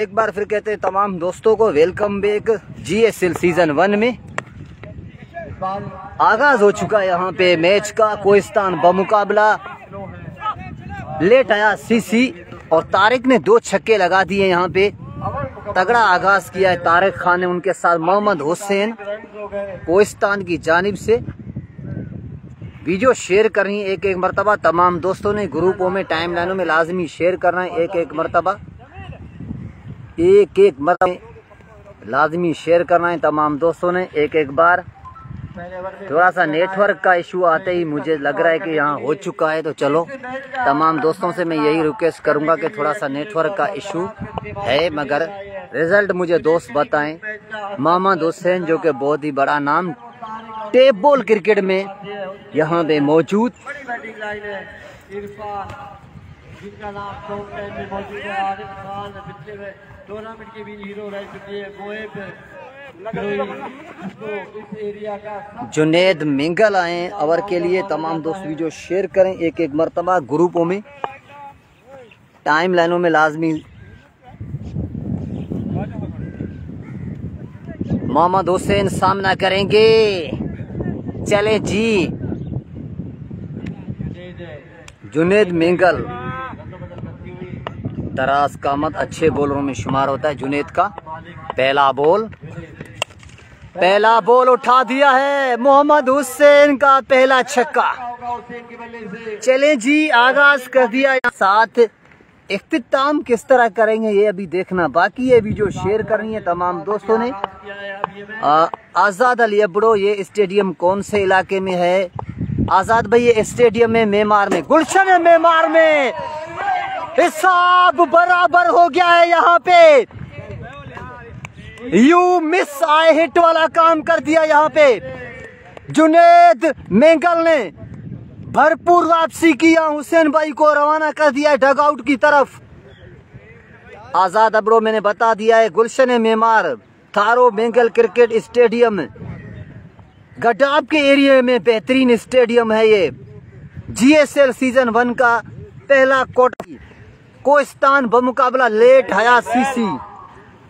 एक बार फिर कहते हैं तमाम दोस्तों को वेलकम बैक GSL सीजन 1 में। आगाज हो चुका है यहाँ पे मैच का। कोहिस्तान बमुकाबला लेट आया सीसी और तारिक ने 2 छक्के लगा दिए। यहाँ पे तगड़ा आगाज किया है तारिक खान ने, उनके साथ मोहम्मद हुसैन कोहिस्तान की जानिब से। वीडियो शेयर करनी एक एक मरतबा तमाम दोस्तों ने, ग्रुपों में टाइम लाइनों में लाजमी शेयर करना है। एक एक मरतबा लाजमी शेयर करना है तमाम दोस्तों ने एक एक बार। थोड़ा सा नेटवर्क का इशू आते ही मुझे लग रहा है कि यहाँ हो चुका है, तो चलो तमाम दोस्तों से मैं यही रिक्वेस्ट करूंगा कि थोड़ा सा नेटवर्क का इशू है, मगर रिजल्ट मुझे दोस्त बताएं। मोहम्मद हुसैन जो कि बहुत ही बड़ा नाम टेप बॉल क्रिकेट में यहाँ पे मौजूद, जिनका नाम टॉप 10 में मौजूद है। आरिफ खान पिछले में टूर्नामेंट के भी हीरो रह चुकी है। मोएब इस एरिया का जुनेद मिंगल आए ओवर के लिए। तमाम दोस्त वीडियो शेयर करें एक एक मरतबा ग्रुपों में, टाइम लाइनों में लाजमी। मोहम्मद हुसैन सामना करेंगे, चले जी। जुनेद मिंगल दराज कामत अच्छे बॉलरों में शुमार होता है। जुनेद का पहला बॉल उठा दिया है मोहम्मद हुसैन का पहला छक्का। चले जी, आगाज कर दिया। साथ इख्तिताम किस तरह करेंगे ये अभी देखना बाकी है। वीडियो शेयर करनी है तमाम दोस्तों ने। आजाद अली अबड़ो, ये स्टेडियम कौन से इलाके में है? आजाद भाई ये स्टेडियम में मेमार में, गुलशन है मेमार में। हिसाब बराबर हो गया है यहाँ पे। यू मिस आए हिट वाला काम कर दिया यहाँ पे। जुनेद मिंगल ने भरपूर वापसी किया, हुसैन भाई को रवाना कर दिया डगआउट की तरफ। आजाद अबड़ो मैंने बता दिया है, गुलशन मेमार थारो बेंगल क्रिकेट स्टेडियम गडाब के एरिया में बेहतरीन स्टेडियम है ये। GSL सीजन 1 का पहला क्वार्टर कोहिस्तान बमुकाबला लेट हया सीसी,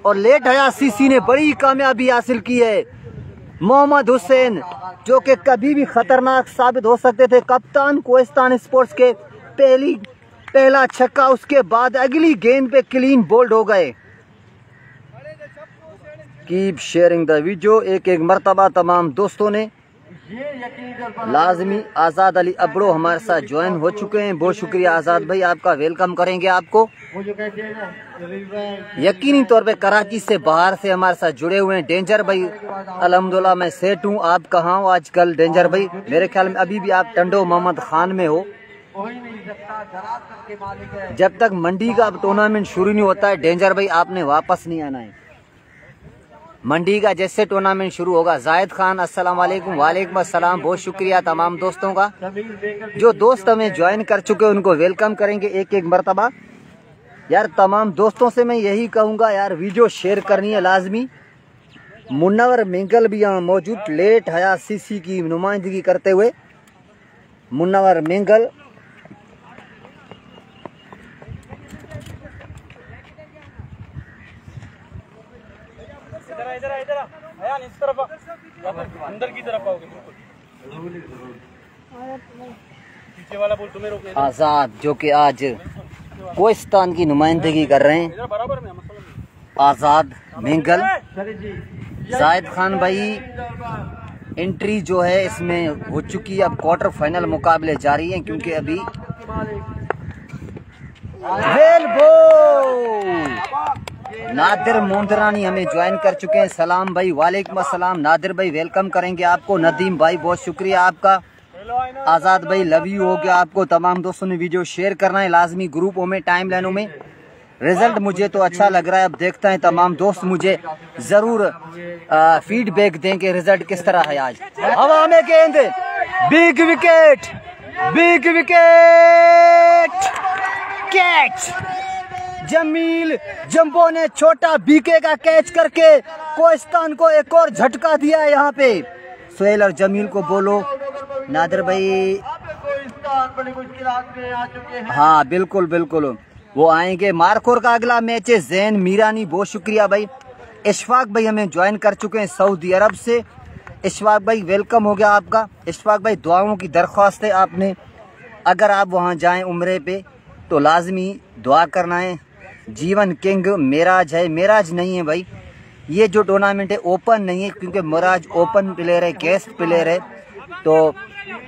और लेट हया सीसी ने बड़ी कामयाबी हासिल की है। मोहम्मद हुसैन जो कि कभी भी खतरनाक साबित हो सकते थे, कप्तान कोहिस्तान स्पोर्ट्स के पहला छक्का, उसके बाद अगली गेंद पे क्लीन बोल्ड हो गए। कीप शेयरिंग द वीडियो एक एक मरतबा तमाम दोस्तों ने लाजमी। आजाद अली अबड़ो हमारे साथ ज्वाइन हो चुके हैं, बहुत शुक्रिया आजाद भाई, आपका वेलकम करेंगे आपको। यकीनी तौर पे कराची से बाहर से हमारे साथ जुड़े हुए हैं डेंजर भाई। अल्हम्दुलिल्लाह मैं सेट हूँ, आप कहाँ हो आजकल डेंजर भाई? मेरे ख्याल में अभी भी आप टंडो मोहम्मद खान में हो। जब तक मंडी का टूर्नामेंट शुरू नहीं होता है डेंजर भाई, आपने वापस नहीं आना है। मंडी का जैसे टूर्नामेंट शुरू होगा। जायद खान अस्सलाम वालेकुम। वालेकुम अस्सलाम, बहुत शुक्रिया तमाम दोस्तों का। जो दोस्त हमें ज्वाइन कर चुके हैं उनको वेलकम करेंगे एक एक मरतबा। यार तमाम दोस्तों से मैं यही कहूँगा यार, वीडियो शेयर करनी है लाजमी। मुन्नवर मिंगल भी यहाँ मौजूद, लेट हया सीसी की नुमाइंदगी करते हुए मुन्नवर मिंगल। इस तरफ अंदर की तरफ आओगे, पीछे वाला बोल तुम्हें रोकने। आजाद जो कि आज कोहिस्तान की नुमाइंदगी कर रहे हैं, आजाद मिंगल। जायद खान भाई एंट्री जो है इसमें हो चुकी है। अब क्वार्टर फाइनल मुकाबले जारी हैं क्योंकि अभी वेल बॉल नादिर मोंदरानी हमें ज्वाइन कर चुके हैं। सलाम भाई, वालेकुम अस्सलाम। नादिर भाई वेलकम करेंगे आपको। नदीम भाई बहुत शुक्रिया आपका। आजाद भाई लव यू हो गया आपको। तमाम दोस्तों ने वीडियो शेयर करना है लाजमी ग्रुपों में, टाइम लाइनों में। रिजल्ट मुझे तो अच्छा लग रहा है, अब देखते हैं तमाम दोस्त मुझे जरूर फीडबैक देंगे रिजल्ट किस तरह है। आज हवा में गेंद, big wicket, big wicket catch. Jameel Jumbo ने छोटा बीके का कैच करके कोहिस्तान को एक और झटका दिया है यहाँ पे। सोहेल और जमील को बोलो नादिर भाई। बड़ी मुश्किलात में आ चुके हैं। हाँ बिल्कुल बिल्कुल। वो आएंगे। मारकोर का अगला मैच है जैन मीरानी, बहुत शुक्रिया भाई। इशफाक भाई हमें ज्वाइन कर चुके हैं सऊदी अरब से। इशफाक भाई वेलकम हो गया आपका। इशफाक भाई दुआओं की दरख्वास्त है आपने, अगर आप वहाँ जाएं उम्रे पे तो लाजमी दुआ करना है। जीवन किंग मेराज है, मेराज नहीं है भाई, ये जो टूर्नामेंट है ओपन नहीं है, क्योंकि मेराज ओपन प्लेयर है, गेस्ट प्लेयर है, तो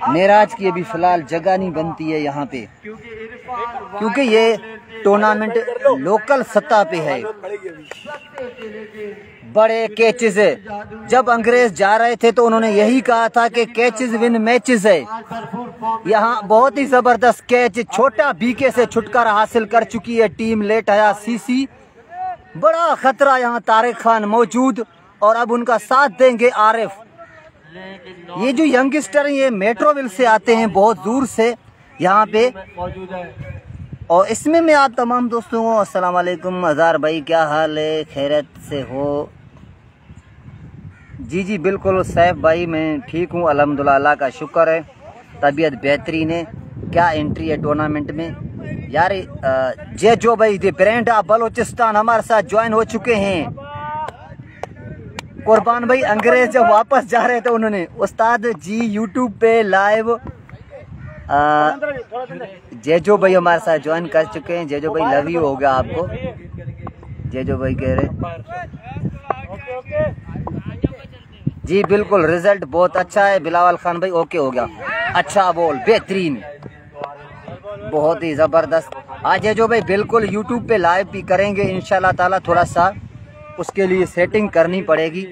मेराज की अभी फिलहाल जगह नहीं बनती है यहाँ पे, क्योंकि ये टूर्नामेंट लोकल सतह पे है। बड़े कैचेस है, जब अंग्रेज जा रहे थे तो उन्होंने यही कहा था कि कैचेस विन मैचेस है। यहाँ बहुत ही जबरदस्त कैच, छोटा बीके से छुटकारा हासिल कर चुकी है टीम लेट हया सीसी। बड़ा खतरा यहाँ तारिक खान मौजूद, और अब उनका साथ देंगे आरिफ। ये जो यंगस्टर हैं ये मेट्रोविल से आते हैं, बहुत दूर से यहाँ पे। और इसमें मैं आप तमाम दोस्तों को अस्सलाम वालेकुम। अज़ार भाई क्या हाल है, खैरियत से हो? जी जी बिल्कुल सैफ भाई मैं ठीक हूँ अल्हम्दुलिल्लाह, अल्लाह का शुक्र है, तबीयत बेहतरीन है। क्या एंट्री है टूर्नामेंट में यार। जेजो भाई द ब्रांड ऑफ बलोचिस्तान हमारे साथ ज्वाइन हो चुके हैं। कुर्बान भाई अंग्रेज जब वापस जा रहे थे उन्होंने उस्ताद जी यूट्यूब पे लाइव जेजो भाई हमारे साथ ज्वाइन कर चुके हैं। जेजो भाई लव यू हो गया आपको, जेजो भाई कह रहे जी बिल्कुल। रिजल्ट बहुत अच्छा है बिलावल खान भाई, ओके हो गया। अच्छा बॉल, बेहतरीन, बहुत ही जबरदस्त। आज जेजो भाई बिल्कुल यूट्यूब पे लाइव भी करेंगे इंशाल्लाह ताला, थोड़ा सा उसके लिए सेटिंग करनी पड़ेगी।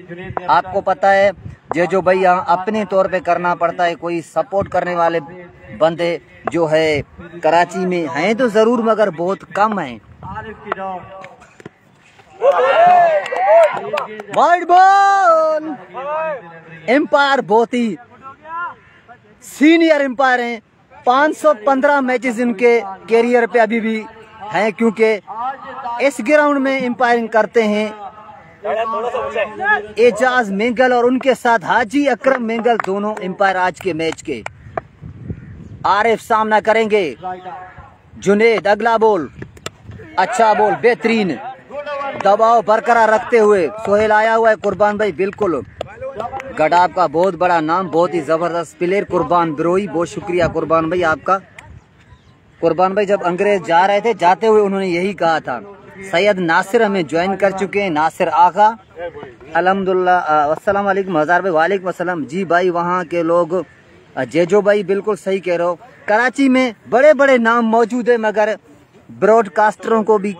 आपको पता है जेजो भाई यहाँ अपने तौर पे करना पड़ता है, कोई सपोर्ट करने वाले बंदे जो है कराची में हैं तो जरूर, मगर बहुत कम हैं। वाइड बॉल, एम्पायर बहुत ही सीनियर एम्पायर हैं, 515 मैचेस इनके कैरियर पे अभी भी हैं, क्योंकि इस ग्राउंड में एम्पायरिंग करते हैं एजाज मेंगल और उनके साथ हाजी अकरम मेंगल, दोनों एम्पायर आज के मैच के। आरिफ सामना करेंगे, जुनेद अगला बॉल, अच्छा बॉल, बेहतरीन, दबाव बरकरार रखते हुए सोहेल आया हुआ है। कुर्बान भाई बिल्कुल गडाब का बहुत बड़ा नाम, बहुत ही जबरदस्त प्लेयर कुर्बान बिरोई, बहुत शुक्रिया कुर्बान भाई आपका। कुर्बान भाई जब अंग्रेज जा रहे थे, जाते हुए उन्होंने यही कहा था। सैयद नासिर हमें ज्वाइन कर चुके हैं, नासिर आगा अल्हम्दुलिल्लाह। अस्सलाम वालेकुम हज़ार भाई, वालेकुम अस्सलाम जी भाई। वहाँ के लोग जेजो भाई बिल्कुल सही कह रहे हो, कराची में बड़े बड़े नाम मौजूद है, मगर ब्रॉडकास्टरों को भी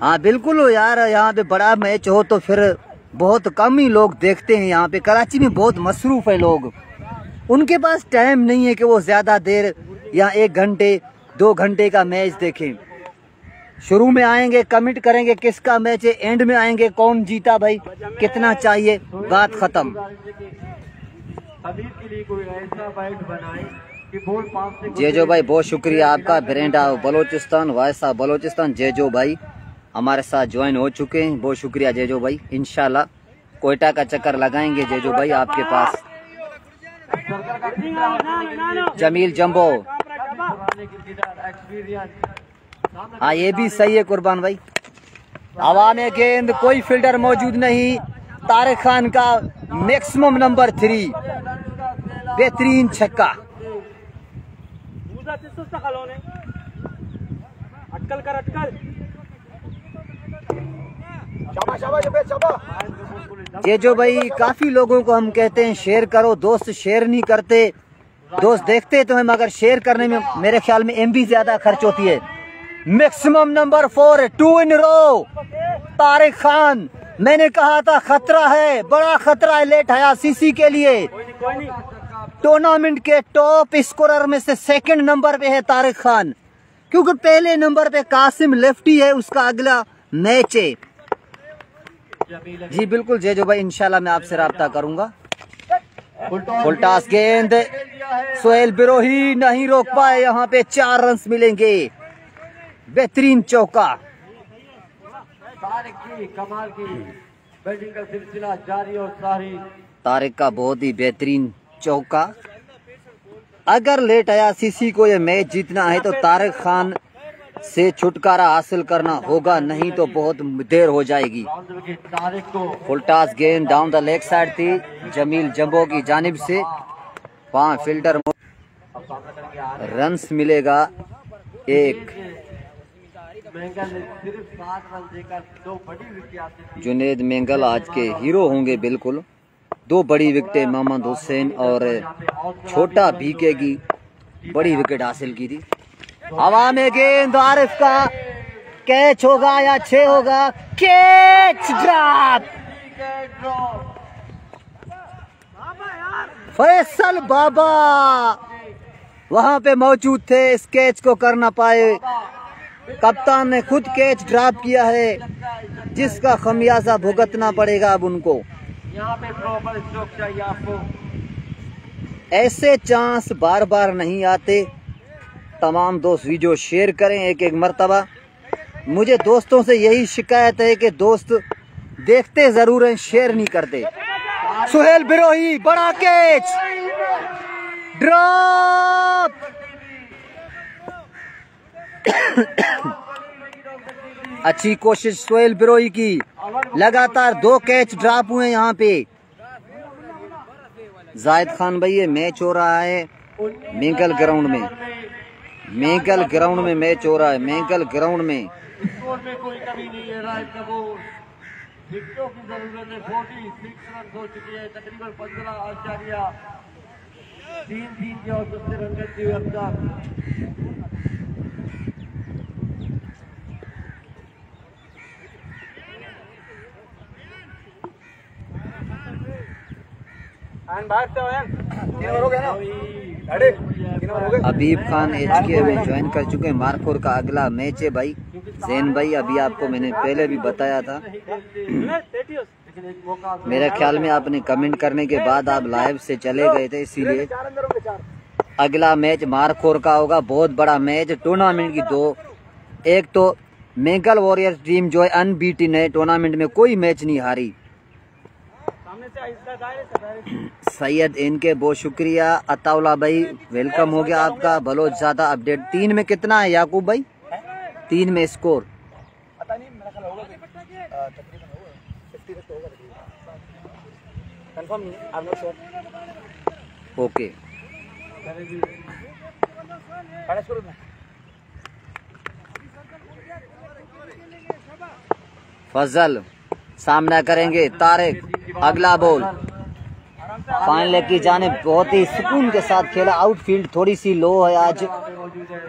हाँ बिल्कुल हो यार, यहाँ पे बड़ा मैच हो तो फिर बहुत कम ही लोग देखते हैं। यहाँ पे कराची में बहुत मसरूफ है लोग, उनके पास टाइम नहीं है कि वो ज्यादा देर या 1 घंटे 2 घंटे का मैच देखें। शुरू में आएंगे कमेंट करेंगे किसका मैच है, एंड में आएंगे कौन जीता भाई, कितना चाहिए, बात खत्म। जेजो भाई बहुत शुक्रिया आपका। ब्रांड ऑफ बलोचिस्तान, वायसा बलोचिस्तान, जेजो भाई हमारे साथ ज्वाइन हो चुके हैं, बहुत शुक्रिया जेजो भाई। इंशाल्लाह कोयटा का चक्कर लगाएंगे जेजो भाई आपके पास। जमील जंबो, हाँ ये भी सही है कुर्बान भाई। हवा में गेंद, कोई फील्डर मौजूद नहीं, तारिक खान का मैक्सिमम नंबर 3, बेहतरीन छक्का। जेजो भाई काफी लोगों को हम कहते हैं शेयर करो, दोस्त शेयर नहीं करते। दोस्त देखते तो हैं मगर शेयर करने में मेरे ख्याल में MB ज्यादा खर्च होती है। मैक्सिमम नंबर 4, 2 इन रो, तारिक खान। मैंने कहा था खतरा है, बड़ा खतरा है लेट हया सीसी के लिए। टूर्नामेंट के टॉप स्कोरर में से 2nd नंबर पे है तारिक खान, क्योंकि पहले नंबर पे कासिम लेफ्टी है, उसका अगला मैच है। जी बिल्कुल जेजो भाई, इंशाल्लाह मैं आपसे राब्ता करूंगा। फुलटास गेंद, सोहेल बिरोही नहीं रोक पाए, यहाँ पे 4 रन मिलेंगे। बेहतरीन चौका, कमाल की बैटिंग का सिलसिला जारी और सारी। तारिक का बहुत ही बेहतरीन चौका। अगर लेट आया सीसी को ये मैच जीतना है तो तारिक खान से छुटकारा हासिल करना होगा, नहीं तो बहुत देर हो जाएगी। फुल टॉस गेंद डाउन द लेग साइड थी जमील जंबो की जानिब से, वहाँ फील्डर रन्स मिलेगा एक। जुनेद मेंगल आज के हीरो होंगे बिल्कुल। 2 बड़ी विकेटें मोहम्मद हुसैन और छोटा बीके की बड़ी विकेट हासिल की थी। हवा में गेंद आरिफ का कैच होगा या 6 होगा, कैच ड्रॉप। फैसल बाबा वहां पे मौजूद थे, इस कैच को कर ना पाए। कप्तान ने खुद कैच ड्रॉप किया है, जिसका खमियाजा भुगतना पड़ेगा अब उनको। यहाँ पे प्रॉपर स्ट्रोक चाहिए आपको। ऐसे चांस बार बार नहीं आते। तमाम दोस्त वीडियो शेयर करें एक एक मर्तबा। मुझे दोस्तों से यही शिकायत है कि दोस्त देखते जरूर हैं, शेयर नहीं करते। सुहेल बिरोही बड़ा कैच ड्रॉप। अच्छी कोशिश सुहेल बिरोही की, लगातार 2 कैच ड्रॉप हुए यहाँ पे। जाहिद खान भाई ये मैच हो रहा है मेंगल ग्राउंड में, मेंगल ग्राउंड में मैच हो रहा है, मेंगल ग्राउंड में। स्कोर में कोई कमी नहीं है। राइट कपूर विकेटों की जरूरत है। 46 रन हो चुकी है, तकरीबन 15.3 के औसत से रन करते हुए अब तक। हबीब खान HK में ज्वाइन कर चुके हैं। मारखोर का अगला मैच है भाई। जैन भाई अभी आपको मैंने पहले भी बताया था। मेरे ख्याल में आपने कमेंट करने के बाद आप लाइव से चले गए थे, इसीलिए। अगला मैच मारखोर का होगा, बहुत बड़ा मैच टूर्नामेंट की 2। एक तो मेंगल वॉरियर्स टीम जो है अनबीटन है, टूर्नामेंट में कोई मैच नहीं हारी। सैयद इनके बहुत शुक्रिया। अताउल्ला भाई वेलकम हो गया आपका। बलोच ज्यादा अपडेट 3 में कितना है याकूब भाई? 3 में स्कोर ओके। फजल सामना करेंगे तारिक, अगला बॉल फाइन लेग की जानिब। बहुत ही सुकून के साथ खेला। आउटफील्ड थोड़ी सी लो है आज,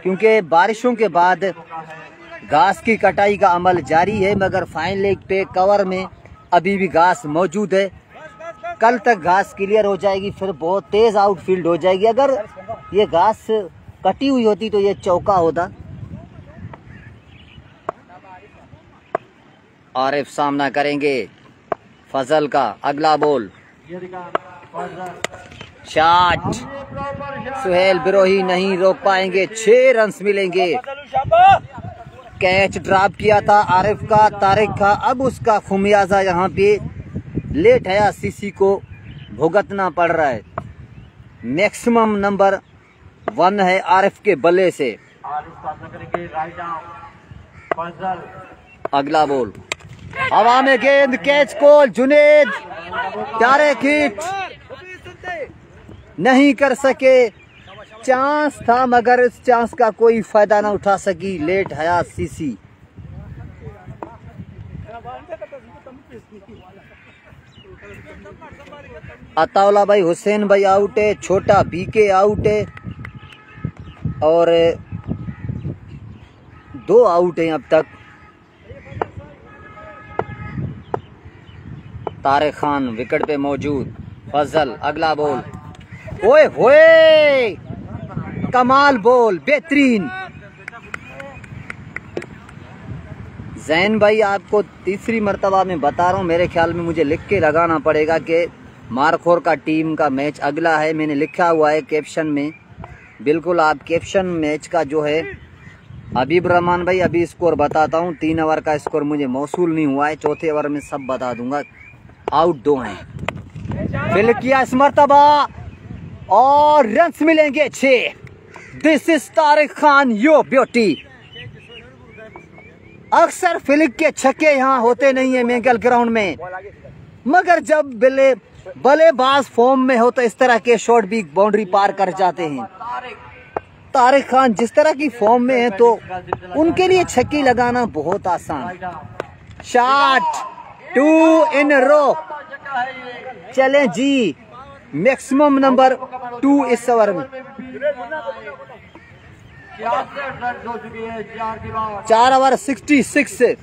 क्योंकि बारिशों के बाद घास की कटाई का अमल जारी है, मगर फाइन लेग पे कवर में अभी भी घास मौजूद है। कल तक घास क्लियर हो जाएगी, फिर बहुत तेज आउटफील्ड हो जाएगी। अगर ये घास कटी हुई होती तो ये चौका होता। आरिफ सामना करेंगे फजल का, अगला बॉल शॉट। सुहेल बिरोही नहीं रोक पाएंगे, 6 रन्स मिलेंगे। कैच ड्रॉप किया था आरिफ का, तारिक का। अब उसका खुमियाजा यहाँ पे लेट है सीसी को भुगतना पड़ रहा है। मैक्सिमम नंबर 1 है आरिफ के बल्ले से। अगला बॉल हवा में गेंद, कैच कॉल। जुनेद प्यारे हिट नहीं कर सके। चांस था मगर इस चांस का कोई फायदा ना उठा सकी लेट हयात सीसी। अताउल्ला भाई हुसैन भाई आउट है, छोटा बीके आउट है और 2 आउट हैं अब तक। तारिक खान विकेट पे मौजूद। फजल अगला बॉल, ओए होए कमाल बॉल, बेहतरीन। जैन भाई आपको तीसरी मर्तबा में बता रहा हूँ, मेरे ख्याल में मुझे लिख के लगाना पड़ेगा कि मारखोर का टीम का मैच अगला है। मैंने लिखा हुआ है कैप्शन में, बिल्कुल आप कैप्शन मैच का जो है। हबीब रहमान भाई अभी स्कोर बताता हूँ, 3 ओवर का स्कोर मुझे मौसूल नहीं हुआ है, 4थे ओवर में सब बता दूंगा। आउट 2 हैं। फिल किया इस मर्तबा, और रन्स मिलेंगे 6। This is Tariq Khan yo beauty. अक्सर फ्लिक के छक्के यहाँ होते नहीं है मेंगल ग्राउंड में, मगर जब बल्लेबाज फॉर्म में हो तो इस तरह के शॉट भी बाउंड्री पार कर जाते हैं। तारिक खान जिस तरह की फॉर्म में है तो उनके लिए छक्के लगाना बहुत आसान। शॉट 2 इन रो। चलें जी, मैक्सिमम नंबर 2 इस ओवर में। 4 ओवर 66,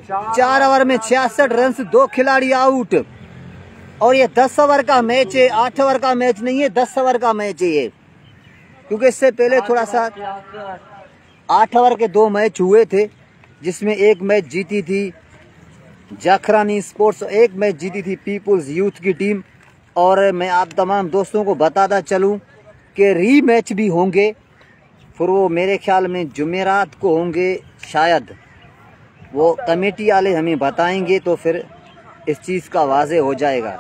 4 ओवर में 66 रन, 2 खिलाड़ी आउट। और ये 10 ओवर का मैच है, 8 ओवर का मैच नहीं है, 10 ओवर का मैच है ये। क्योंकि इससे पहले थोड़ा सा 8 ओवर के 2 मैच हुए थे, जिसमें एक मैच जीती थी जाखरानी स्पोर्ट्स, एक मैच जीती थी पीपुल्स यूथ की टीम। और मैं आप तमाम दोस्तों को बताता चलूं कि री मैच भी होंगे, फिर वो मेरे ख्याल में जुमेरात को होंगे शायद। वो कमेटी वाले हमें बताएंगे तो फिर इस चीज़ का वाजे हो जाएगा।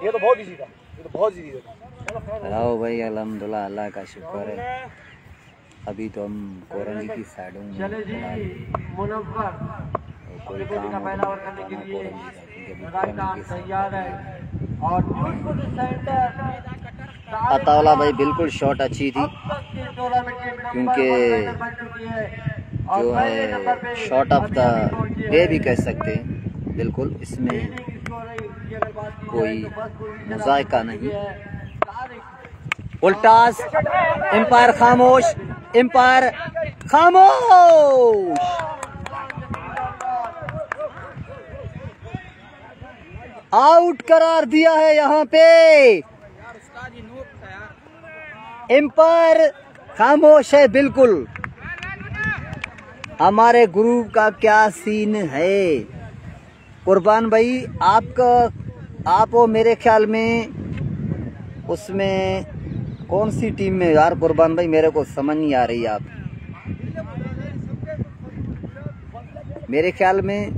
ये तो बहुत इजी था, ये तो बहुत इजी था। आओ भाई, अल्हम्दुलिल्लाह, अल्लाह का शुक्र है। अभी तो हम कोरंगी की साइडों में कोई काम करने के लिए तैयार है। और अतावला भाई बिल्कुल शॉट अच्छी थी, क्योंकि जो है शॉट ऑफ द डे भी कह सकते हैं। बिल्कुल इसमें कोई मुज़ायका नहीं। उल्टास, एम्पायर खामोश, एम्पायर खामोश। आउट करार दिया है यहाँ पे। एम्पायर खामोश है बिल्कुल। हमारे गुरु का क्या सीन है कुर्बान भाई? आप वो मेरे ख्याल में उसमें कौन सी टीम में यार कुर्बान भाई, मेरे को समझ नहीं आ रही। आप मेरे ख्याल में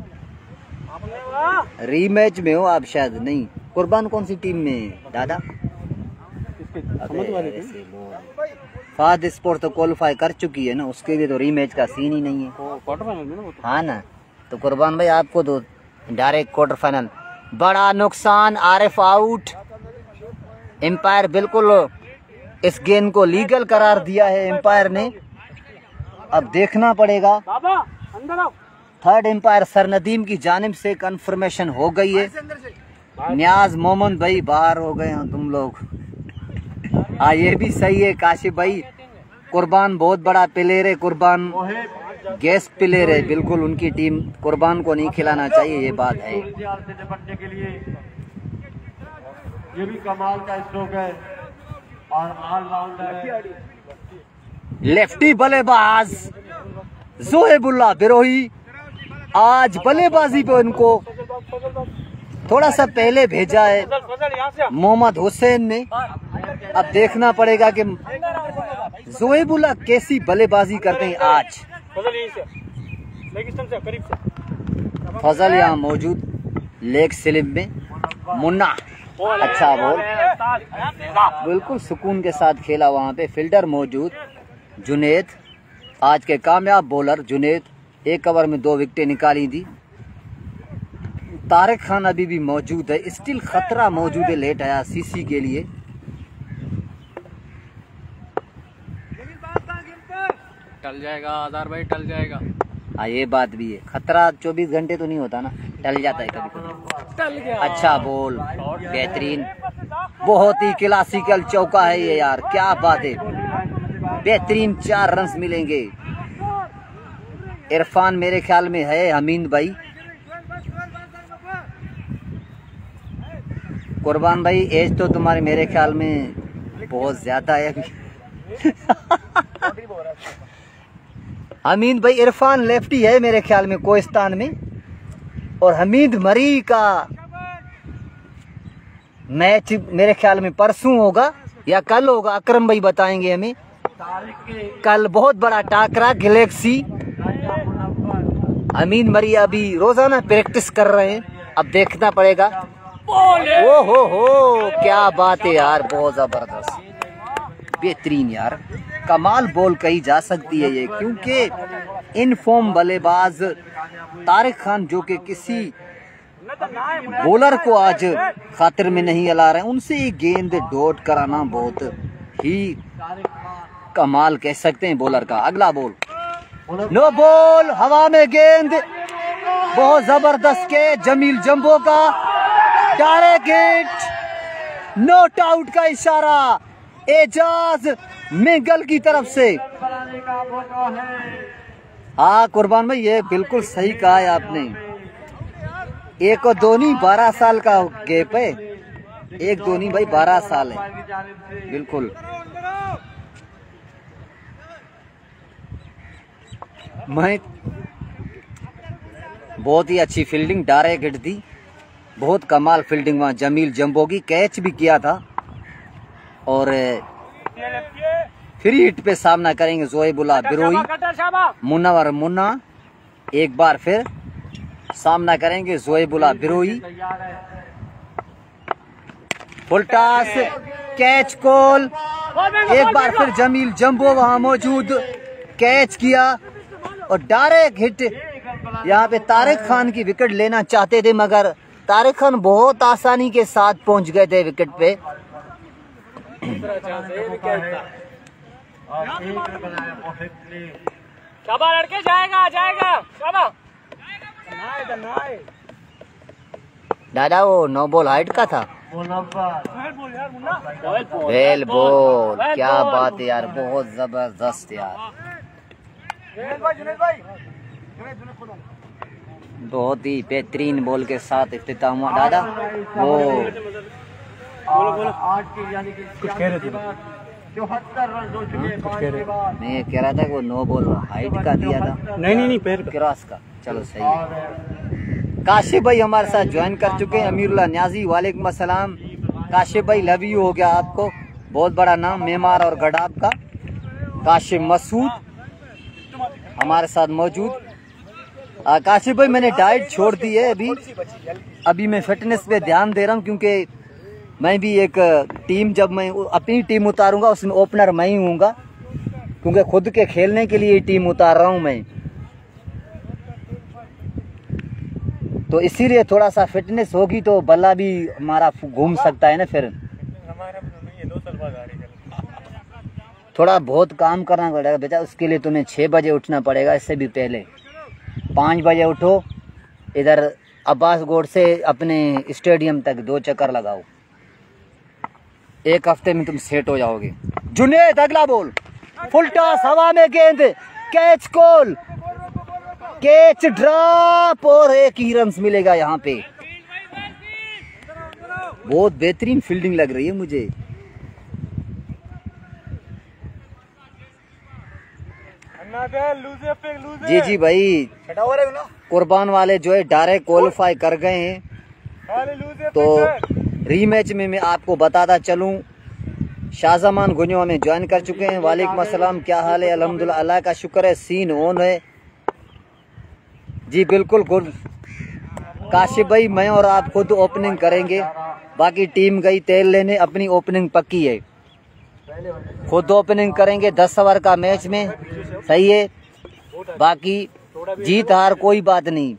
रीमैच में हो आप शायद। नहीं कुर्बान, कौन सी टीम में दादा? फाद स्पोर्ट तो क्वालिफाई कर चुकी है ना, उसके लिए तो रीमैच का सीन ही नहीं है। क्वार्टर फाइनल में ना। हाँ ना, तो कुर्बान भाई आपको तो डायरेक्ट क्वार्टर फाइनल। बड़ा नुकसान, आरिफ आउट। एम्पायर बिल्कुल इस गेंद को लीगल करार दिया है एम्पायर ने। अब देखना पड़ेगा। थर्ड एम्पायर सरनदीम की जानिब से कंफर्मेशन हो गई है। न्याज मोहम्मद भाई बाहर हो गए हैं तुम लोग। हाँ ये भी सही है काशिफ भाई। कुर्बान बहुत बड़ा प्लेयर है, कुर्बान गेस्ट प्लेयर है बिल्कुल। उनकी टीम कुर्बान को नहीं खिलाना चाहिए, ये बात है। के लिए ये भी कमाल का स्ट्रोक है और ऑलराउंडर लेफ्टी बल्लेबाज जोहेबुल्ला बिरोही आज बल्लेबाजी पे उनको थोड़ा सा पहले भेजा है मोहम्मद हुसैन ने। अब देखना पड़ेगा कि जोहेबुल्ला कैसी बल्लेबाजी करते हैं आज। फजल यहाँ मौजूद लेग स्लिप में। मुन्ना अच्छा बॉल, बिल्कुल सुकून के साथ खेला वहाँ पे। फील्डर मौजूद जुनेद, आज के कामयाब बॉलर जुनेद, 1 ओवर में 2 विकेटें निकाली थी। तारिक खान अभी भी मौजूद है। स्टिल खतरा मौजूद है लेट आया सीसी के लिए। टल जाएगा आधार भाई, टल जाएगा। हाँ ये बात भी है, खतरा 24 घंटे तो नहीं होता ना, टल जाता है कभी कभी। टल गया। अच्छा बॉल, बेहतरीन, बहुत ही क्लासिकल चौका है ये यार, क्या बात है। बेहतरीन 4 रन मिलेंगे। इरफान मेरे ख्याल में है हमीद भाई। कुर्बान भाई एज तो तुम्हारे मेरे ख्याल में बहुत ज्यादा है अभी। हमीद भाई, इरफान लेफ्टी है मेरे ख्याल में कोहिस्तान में, और हमीद मरी का मैच मेरे ख्याल में परसों होगा या कल होगा। अकरम भाई बताएंगे हमें। कल बहुत बड़ा टाकरा गैलेक्सी अमीन मरिया अभी रोजाना प्रैक्टिस कर रहे हैं, अब देखना पड़ेगा। ओ हो क्या बात है यार, बहुत जबरदस्त, बेहतरीन यार, कमाल बॉल कही जा सकती है ये, क्योंकि इन फॉर्म बल्लेबाज तारिक खान जो कि किसी बॉलर को आज खातिर में नहीं ला रहे हैं, उनसे ये गेंद डॉट कराना बहुत ही कमाल कह सकते हैं बॉलर का। अगला बॉल, नो बॉल, हवा में गेंद, बहुत जबरदस्त के जमील जंबो का डायरेक्ट हिट, नॉट आउट का इशारा एजाज मेंगल की तरफ से। हाँ कुर्बान भाई, ये बिल्कुल सही कहा है आपने, एक और धोनी 12 साल का गैप है, एक धोनी भाई 12 साल है, बिल्कुल। मैं बहुत ही अच्छी फील्डिंग, डायरेक्ट हिट दी, बहुत कमाल फील्डिंग वहाँ जमील जंबो की, कैच भी किया था। और फ्री हिट पे सामना करेंगे जोएबुल्लाह बिरोई, मुन्नावर मुन्ना एक बार फिर सामना करेंगे जोएबुल्लाह बिरोई। फुल टॉस, कैच कॉल, एक बार फिर जमील जंबो वहां मौजूद, कैच किया और डायरेक्ट हिट। यहाँ पे तारिक खान की विकेट लेना चाहते थे, मगर तारिक खान बहुत आसानी के साथ पहुंच गए थे विकेट पे। शाबाश लड़के, जाएगा जाएगा, शाबाश। दादा वो नो बॉल हाइट का था, वेल बॉल, क्या बात है यार, बहुत जबरदस्त यार, बहुत ही बेहतरीन बॉल के साथ इख्तिताम हुआ। दादा वो कुछ कह रहे थे, 74 रन हो चुके हैं 5 के बाद। मैं कह रहा था कि वो नो बॉल हाइट का दिया था, नहीं पैर क्रॉस का, चलो सही है। काशिफ भाई हमारे साथ ज्वाइन कर चुके हैं, अमीरुल्लाह न्याजी, वालेकुम अस्सलाम। काशिफ भाई लव यू हो गया आपको, बहुत बड़ा नाम मेमार और गडाब का। काशिफ मसूद हमारे साथ मौजूद। काशिफ भाई मैंने डाइट छोड़ दी है, अभी मैं फिटनेस पे ध्यान दे रहा हूँ, क्योंकि मैं भी एक टीम, जब मैं अपनी टीम उतारूंगा उसमें ओपनर मैं ही हूँगा, क्योंकि खुद के खेलने के लिए टीम उतार रहा हूँ मैं, तो इसीलिए थोड़ा सा फिटनेस होगी तो बल्ला भी हमारा घूम सकता है ना। फिर थोड़ा बहुत काम करना पड़ेगा बेटा, उसके लिए तुम्हें 6 बजे उठना पड़ेगा, इससे भी पहले 5 बजे उठो, इधर अब्बास गोड से अपने स्टेडियम तक 2 चक्कर लगाओ, 1 हफ्ते में तुम सेट हो जाओगे। जुनेद अगला बॉल, फुल टॉस, हवा में गेंद, कैच कॉल, कैच ड्रॉप और 1 ही रन मिलेगा यहाँ पे। बहुत बेहतरीन फील्डिंग लग रही है मुझे। जी जी भाई, कुर्बान वाले जो है डायरेक्ट क्वालिफाई कर गए हैं, तो रीमैच में मैं आपको बताता चलूं, शाहजमान गुनिया में ज्वाइन कर चुके हैं। वालेकुम अस्सलाम, क्या हाल है? अल्हम्दुलिल्लाह, अल्लाह का शुक्र है, सीन ऑन है जी, बिल्कुल गुड। काशिफ भाई मैं और आप खुद ओपनिंग करेंगे, बाकी टीम गई तेल लेने, अपनी ओपनिंग पक्की है, खुद ओपनिंग करेंगे 10 ओवर का मैच में, सही है। बाकी जीत हार कोई बात नहीं,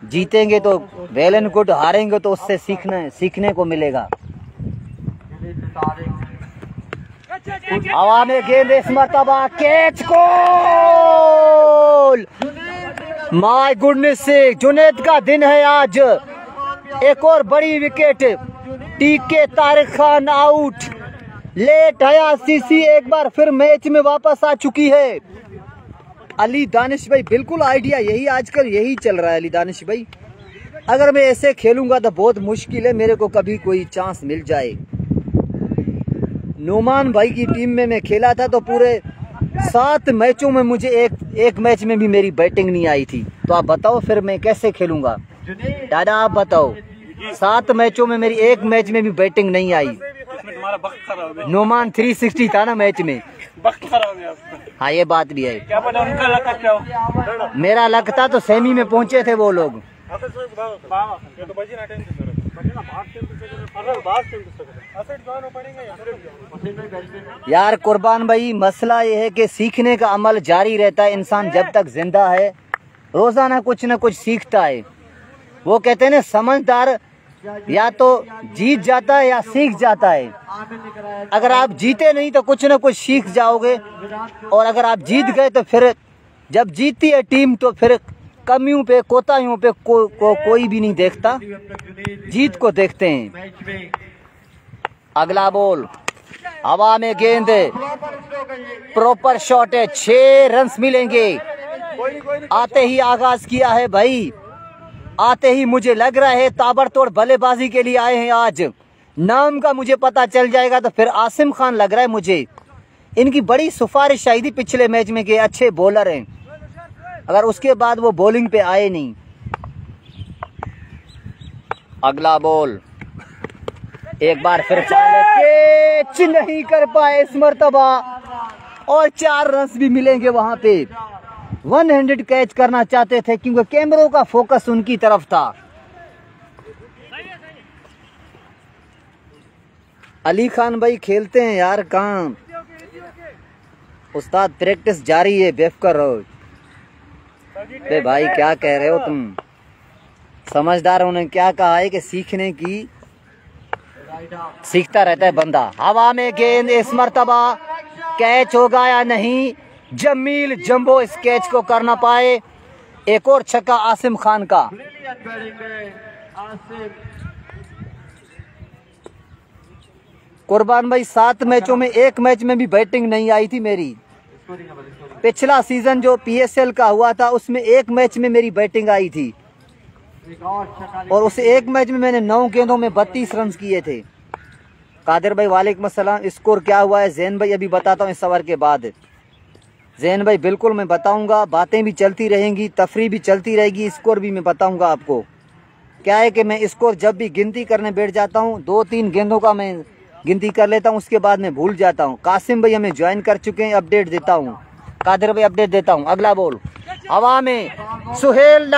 जीतेंगे तो वेल एंड गुड, हारेंगे तो उससे सीखने को मिलेगा। हवा में गेंद, इस मरतबा कैच गोल, माय गुडनेस से जुनेद का दिन है आज। एक और बड़ी विकेट, टीके तारिक खान आउट, लेट हया सीसी एक बार फिर मैच में वापस आ चुकी है। अली दानिश भाई, बिल्कुल आइडिया यही आजकल यही चल रहा है अली दानिश भाई, अगर मैं ऐसे खेलूंगा तो बहुत मुश्किल है मेरे को कभी कोई चांस मिल जाए। नोमान भाई की टीम में मैं खेला था तो पूरे 7 मैचों में मुझे एक मैच में भी मेरी बैटिंग नहीं आई थी, तो आप बताओ फिर मैं कैसे खेलूंगा? दादा आप बताओ, 7 मैचों में मेरी एक मैच में भी बैटिंग नहीं आई। नोमान 360 था ना मैच में। हाँ ये बात भी है। क्या पता उनका लक क्या हो। मेरा लक था तो सेमी में पहुंचे थे वो लोग। यार कुर्बान भाई, मसला ये है कि सीखने का अमल जारी रहता है। इंसान जब तक जिंदा है रोजाना कुछ न कुछ सीखता है। वो कहते हैं ना, समझदार या तो जीत जाता है या सीख जाता है। अगर आप जीते नहीं तो कुछ न कुछ सीख जाओगे, और अगर आप जीत गए तो फिर जब जीतती है टीम तो फिर कमियों पे कोताहियों पे कोई भी नहीं देखता, जीत को देखते हैं। अगला बॉल, हवा में गेंद, प्रॉपर शॉट है, 6 रन्स मिलेंगे। आते ही आगाज किया है भाई, आते ही मुझे लग रहा है ताबड़तोड़ बल्लेबाजी के लिए आए हैं आज। नाम का मुझे पता चल जाएगा तो फिर आसिम खान लग रहा है मुझे। इनकी बड़ी सिफारिश आई थी पिछले मैच में कि अच्छे बॉलर हैं, अगर उसके बाद वो बॉलिंग पे आए नहीं। अगला बॉल, एक बार फिर कैच नहीं कर पाए इस मर्तबा, और 4 रन्स भी मिलेंगे वहां पे। 1 हैंडेड कैच करना चाहते थे क्योंकि कैमरों का फोकस उनकी तरफ था। अली खान भाई खेलते हैं यार, कहाँ उस्ताद, प्रैक्टिस जारी है, बेफ कर रहो। अरे भाई क्या कह रहे हो तुम? समझदारों ने क्या कहा है कि सीखता रहता है बंदा। हवा में गेंद, इस मर्तबा कैच होगा या नहीं? जमील जंबो इस कैच को कर ना पाए। एक और छक्का आसिम खान का। कुर्बान भाई, 7 मैचों में 1 मैच में भी बैटिंग नहीं आई थी मेरी। पिछला सीजन जो PSL का हुआ था उसमें 1 मैच में मेरी बैटिंग आई थी, और उस 1 मैच में मैंने 9 गेंदों में 32 रन किए थे। कादिर भाई वालेकुम अस्सलाम। स्कोर क्या हुआ है जैन भाई? अभी बताता हूँ इस ओवर के बाद। जैन भाई बिल्कुल मैं बताऊंगा, बातें भी चलती रहेंगी, तफरी भी चलती रहेगी, स्कोर भी मैं बताऊंगा आपको। क्या है कि मैं स्कोर जब भी गिनती करने बैठ जाता हूँ 2-3 गेंदों का मैं गिनती कर लेता हूँ, उसके बाद मैं भूल जाता हूँ। कासिम भाई हमें ज्वाइन कर चुके हैं, अपडेट देता हूँ। कादिर भाई अपडेट देता हूँ। अगला बॉल, हवा में, सुहेल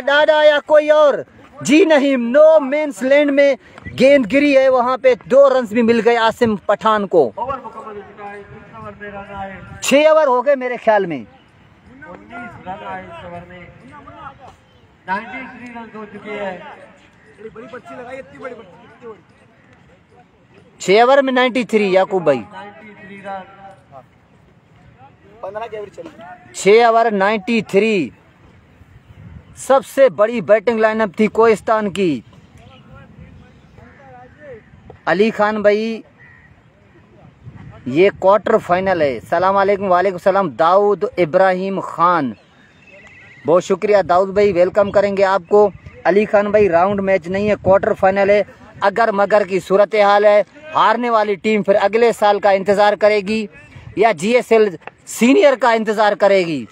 डाडा या कोई और? जी नहीं, नो मेंस लैंड में गेंद गिरी है, वहां पे 2 रन्स भी मिल गए आसिम पठान को। 6 ओवर हो गए मेरे ख्याल में। 6 ओवर में 93 याकूब भाई, 6 ओवर 93। सबसे बड़ी बैटिंग लाइनअप थी कोहिस्तान की। अली खान भाई ये क्वार्टर फाइनल है। सलाम वालेकुम। वालेकुम सलाम। दाऊद इब्राहिम खान, बहुत शुक्रिया दाऊद भाई, वेलकम करेंगे आपको। अली खान भाई राउंड मैच नहीं है, क्वार्टर फाइनल है। अगर मगर की सूरत हाल है, हारने वाली टीम फिर अगले साल का इंतजार करेगी या GSL सीनियर का इंतजार करेगी।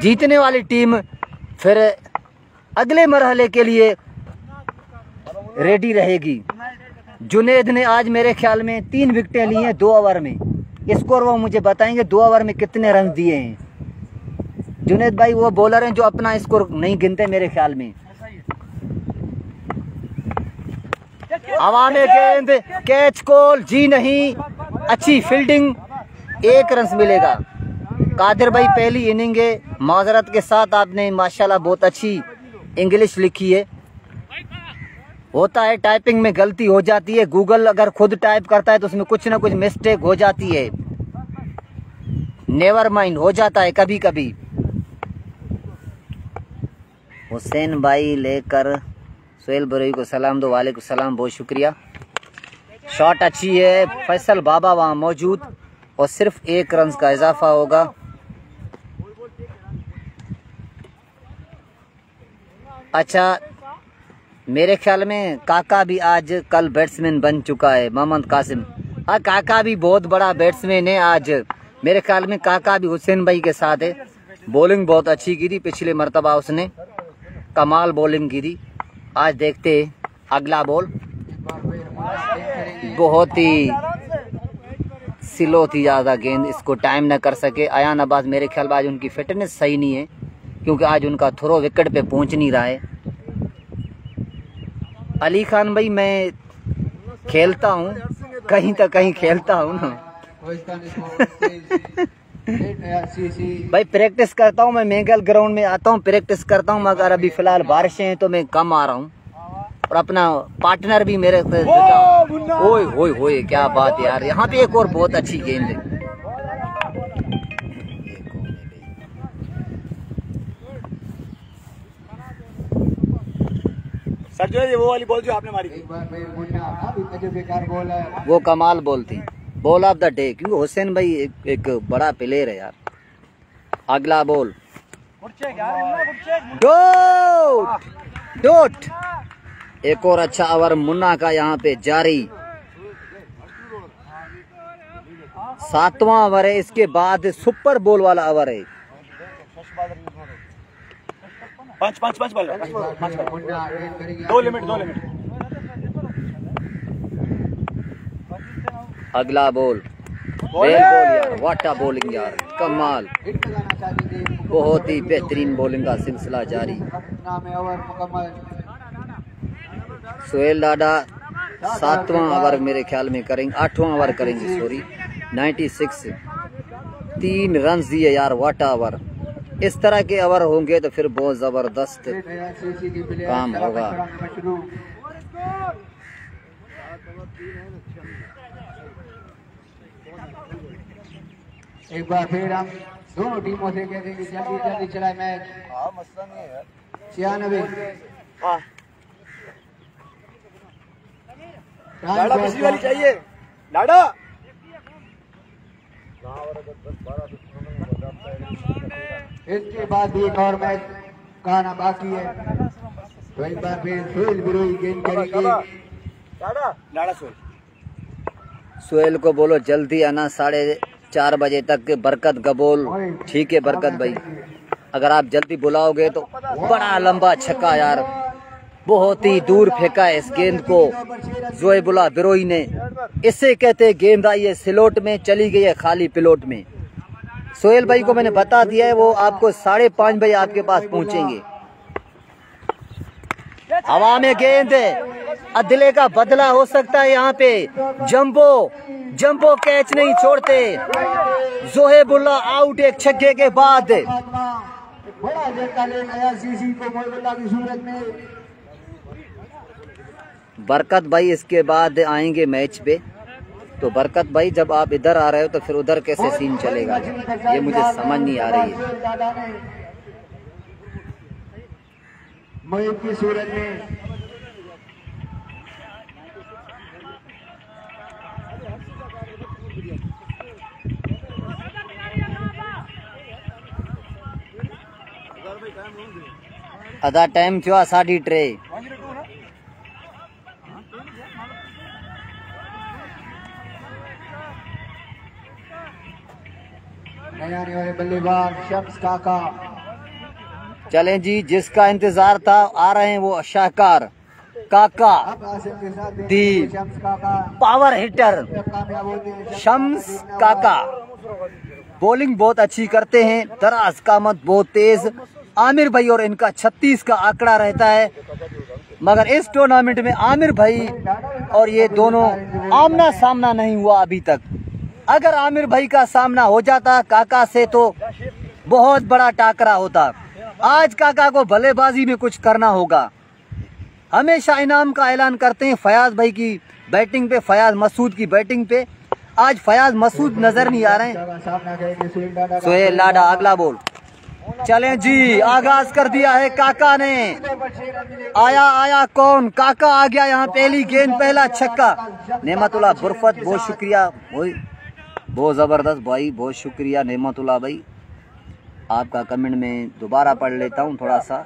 जीतने वाली टीम फिर अगले मरहले के लिए रेडी रहेगी। जुनेद ने आज मेरे ख्याल में 3 विकेटें ली हैं 2 ओवर में। स्कोर वो मुझे बताएंगे 2 ओवर में कितने रन दिए हैं। जुनेद भाई वो बॉलर हैं जो अपना स्कोर नहीं गिनते मेरे ख्याल में। हवा में गेंद, कैच कॉल, जी नहीं, अच्छी फील्डिंग, 1 रन मिलेगा। कादिर भाई पहली इनिंग है, माजरत के साथ आपने माशाल्लाह बहुत अच्छी इंग्लिश लिखी है। होता है टाइपिंग में गलती हो जाती है, गूगल अगर खुद टाइप करता है तो उसमें कुछ ना कुछ मिस्टेक हो जाती है। नेवर माइंड, हो जाता है कभी कभी। हुसैन भाई लेकर सोहेल बरोई को सलाम दो। वालेकुम सलाम, बहुत शुक्रिया। शॉट अच्छी है, फैसल बाबा वहां मौजूद, और सिर्फ 1 रन का इजाफा होगा। अच्छा, मेरे ख्याल में काका भी आज कल बैट्समैन बन चुका है, मोहम्मद कासिम। हाँ, काका भी बहुत बड़ा बैट्समैन है आज। मेरे ख्याल में काका भी हुसैन भाई के साथ है। बॉलिंग बहुत अच्छी की थी पिछले मरतबा, उसने कमाल बॉलिंग की थी। आज देखते अगला बॉल, बहुत ही स्लो थी ज़्यादा गेंद, इसको टाइम न कर सके। अयान अब्बास मेरे ख्याल में आज उनकी फिटनेस सही नहीं है, क्योंकि आज उनका थ्रो विकेट पे पहुंच नहीं रहा है। अली खान भाई मैं खेलता हूँ, कहीं तो कहीं खेलता हूँ ना भाई, प्रैक्टिस करता हूँ मैं। मेंगल ग्राउंड में आता हूँ, प्रैक्टिस करता हूँ, मगर अभी फिलहाल बारिशें हैं तो मैं कम आ रहा हूँ। और अपना पार्टनर भी मेरे ओए होए होए, क्या बात यार। यहाँ पे एक और बहुत अच्छी गेंद है। सर जो है वो वाली बॉल जो आपने मारी वो कमाल बॉल थी, बॉल ऑफ द डे, क्योंकि हुसैन भाई एक बड़ा प्लेयर है यार। अगला बॉल डॉट डॉट। एक और अच्छा ओवर मुन्ना का यहाँ पे जारी। 7वां ओवर है, इसके बाद सुपर बॉल वाला ओवर है। पांच बॉल 2 लिमिट। अगला बॉल बॉल यार, वाटा बॉलिंग यार, कमाल, बहुत ही बेहतरीन बॉलिंग का सिलसिला जारी। सोहेल डाडा 7वां ओवर मेरे ख्याल में करेंगे, 8वां ओवर करेंगे, सॉरी 96, 3 रन दिए यार, वाटा ओवर। इस तरह के ओवर होंगे तो फिर बहुत जबरदस्त काम होगा। एक बार फिर हम दोनों टीमों से कहते हैं कि जल्दी जल्दी चलाए मैच। हाँ मसला नहीं है 96। हाँ डाडा पिछली वाली चाहिए डाडा। इसके बाद भी एक और मैच का आना बाकी है, तो एक बार फिर सोहेल बिरोई गेंद करेंगे। डाडा सोहेल को बोलो जल्दी आना, 4:30 बजे तक। बरकत गबोल, ठीक है बरकत भाई, अगर आप जल्दी बुलाओगे तो। बड़ा लंबा छक्का यार, बहुत ही दूर फेंका है इस गेंद को जोएबुल्ला बिरोई ने। इससे कहते गेंद आई है स्लॉट में, चली गई है खाली पिलोट में। सोहेल भाई को मैंने बता दिया है, वो आपको 5:30 बजे आपके पास पहुंचेंगे। हवा में गेंद है, अदले का बदला हो सकता है यहाँ पे। जंबो कैच नहीं छोड़ते। जोहेबुल्ला आउट एक छक्के के बाद। बड़ा झटका ले गया सीसी को मोहब्बुल्ला की सूरत में। बरकत भाई इसके बाद आएंगे मैच पे, तो बरकत भाई जब आप इधर आ रहे हो तो फिर उधर कैसे सीन चलेगा, ये मुझे समझ नहीं आ रही है। मोहित की सूरत में आधा टाइम थियो 3:30। आने वाले बल्लेबाज शम्स काका। चलें जी, जिसका इंतजार था आ रहे हैं वो शाहकार काका, दी पावर हिटर शम्स काका। बॉलिंग बहुत अच्छी करते हैं, दराज कामत बहुत तेज। आमिर भाई और इनका 36 का आंकड़ा रहता है, मगर इस टूर्नामेंट में आमिर भाई और ये दोनों आमना सामना नहीं हुआ अभी तक। अगर आमिर भाई का सामना हो जाता काका से तो बहुत बड़ा टाकरा होता। आज काका को बल्लेबाजी में कुछ करना होगा। हमेशा इनाम का ऐलान करते हैं फयाज भाई की बैटिंग पे, फयाज मसूद की बैटिंग पे। आज फयाज मसूद नजर नहीं आ रहे हैं। सोहेल लाडा अगला बॉल। चलें जी, आगाज कर दिया है काका ने। आया कौन? काका आ गया यहाँ, पहली गेंद पहला छक्का। नेमतुल्लाह बुरफत बहुत शुक्रिया, बहुत जबरदस्त भाई, बहुत शुक्रिया नेमतुल्लाह भाई। आपका कमेंट में दोबारा पढ़ लेता हूँ थोड़ा सा।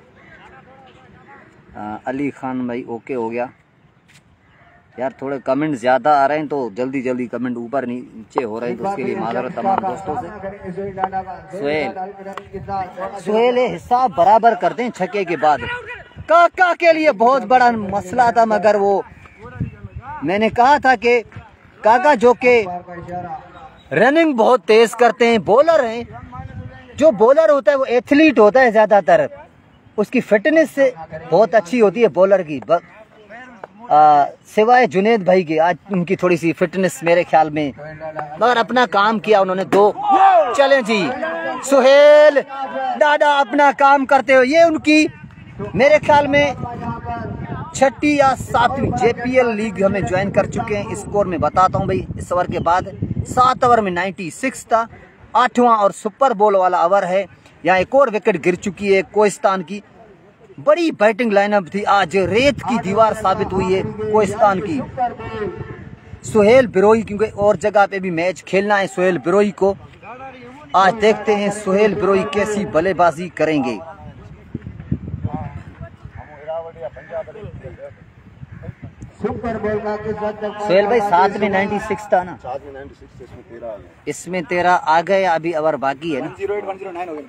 अली खान भाई ओके हो गया यार, थोड़े कमेंट ज्यादा आ रहे हैं तो जल्दी जल्दी कमेंट ऊपर नीचे हो रहे हैं, तो उसके लिए माजरत तमाम दोस्तों से। सोहेल हिसाब बराबर करते हैं छक्के के बाद। काका के लिए बहुत बड़ा मसला था, मगर वो मैंने कहा था कि काका जो के रनिंग बहुत तेज करते हैं, बॉलर हैं। जो बॉलर होता है वो एथलीट होता है ज्यादातर, उसकी फिटनेस से बहुत अच्छी होती है बॉलर की। सिवाय जुनेद भाई के, आज उनकी थोड़ी सी फिटनेस मेरे ख्याल में, मगर अपना काम किया उन्होंने। 2 चलें जी, सुहेल दादा अपना काम करते हो। ये उनकी मेरे ख्याल में 6ठी या 7वीं JPL लीग हमें ज्वाइन कर चुके हैं। स्कोर में बताता हूँ भाई, इस ओवर के बाद 7 ओवर में 96 था, 8वां और सुपर बॉल वाला ओवर है। यहाँ एक और विकेट गिर चुकी है कोहिस्तान की। बड़ी बैटिंग लाइनअप थी आज, रेत की दीवार साबित हुई है कोहिस्तान की। सुहेल बिरोई, क्योंकि और जगह पे भी मैच खेलना है सुहेल बिरोई को। आज देखते हैं सुहेल बिरोई कैसी बल्लेबाजी करेंगे। सुहेल भाई 7 में 96 था ना, 7 में 96, इसमें 13 आ गए, अभी ओवर बाकी है ना। 109 हो गया।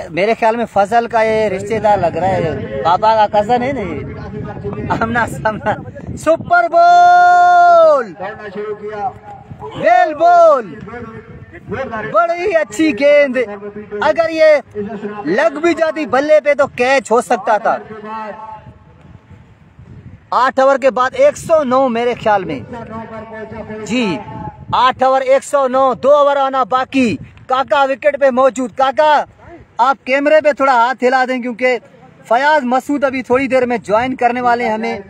मेरे ख्याल में फजल का ये रिश्तेदार लग रहा है, पापा का कजन है ना ये, आमना सामना। सुपर बॉल, वेल बॉल, बड़ी अच्छी गेंद। अगर ये लग भी जाती बल्ले पे तो कैच हो सकता था। 8 ओवर के बाद 109 मेरे ख्याल में जी, 8 ओवर 109, 2 ओवर आना बाकी। काका विकेट पे मौजूद। काका आप कैमरे पे थोड़ा हाथ हिला दें, क्योंकि फयाज मसूद अभी थोड़ी देर में ज्वाइन करने वाले हैं हमें,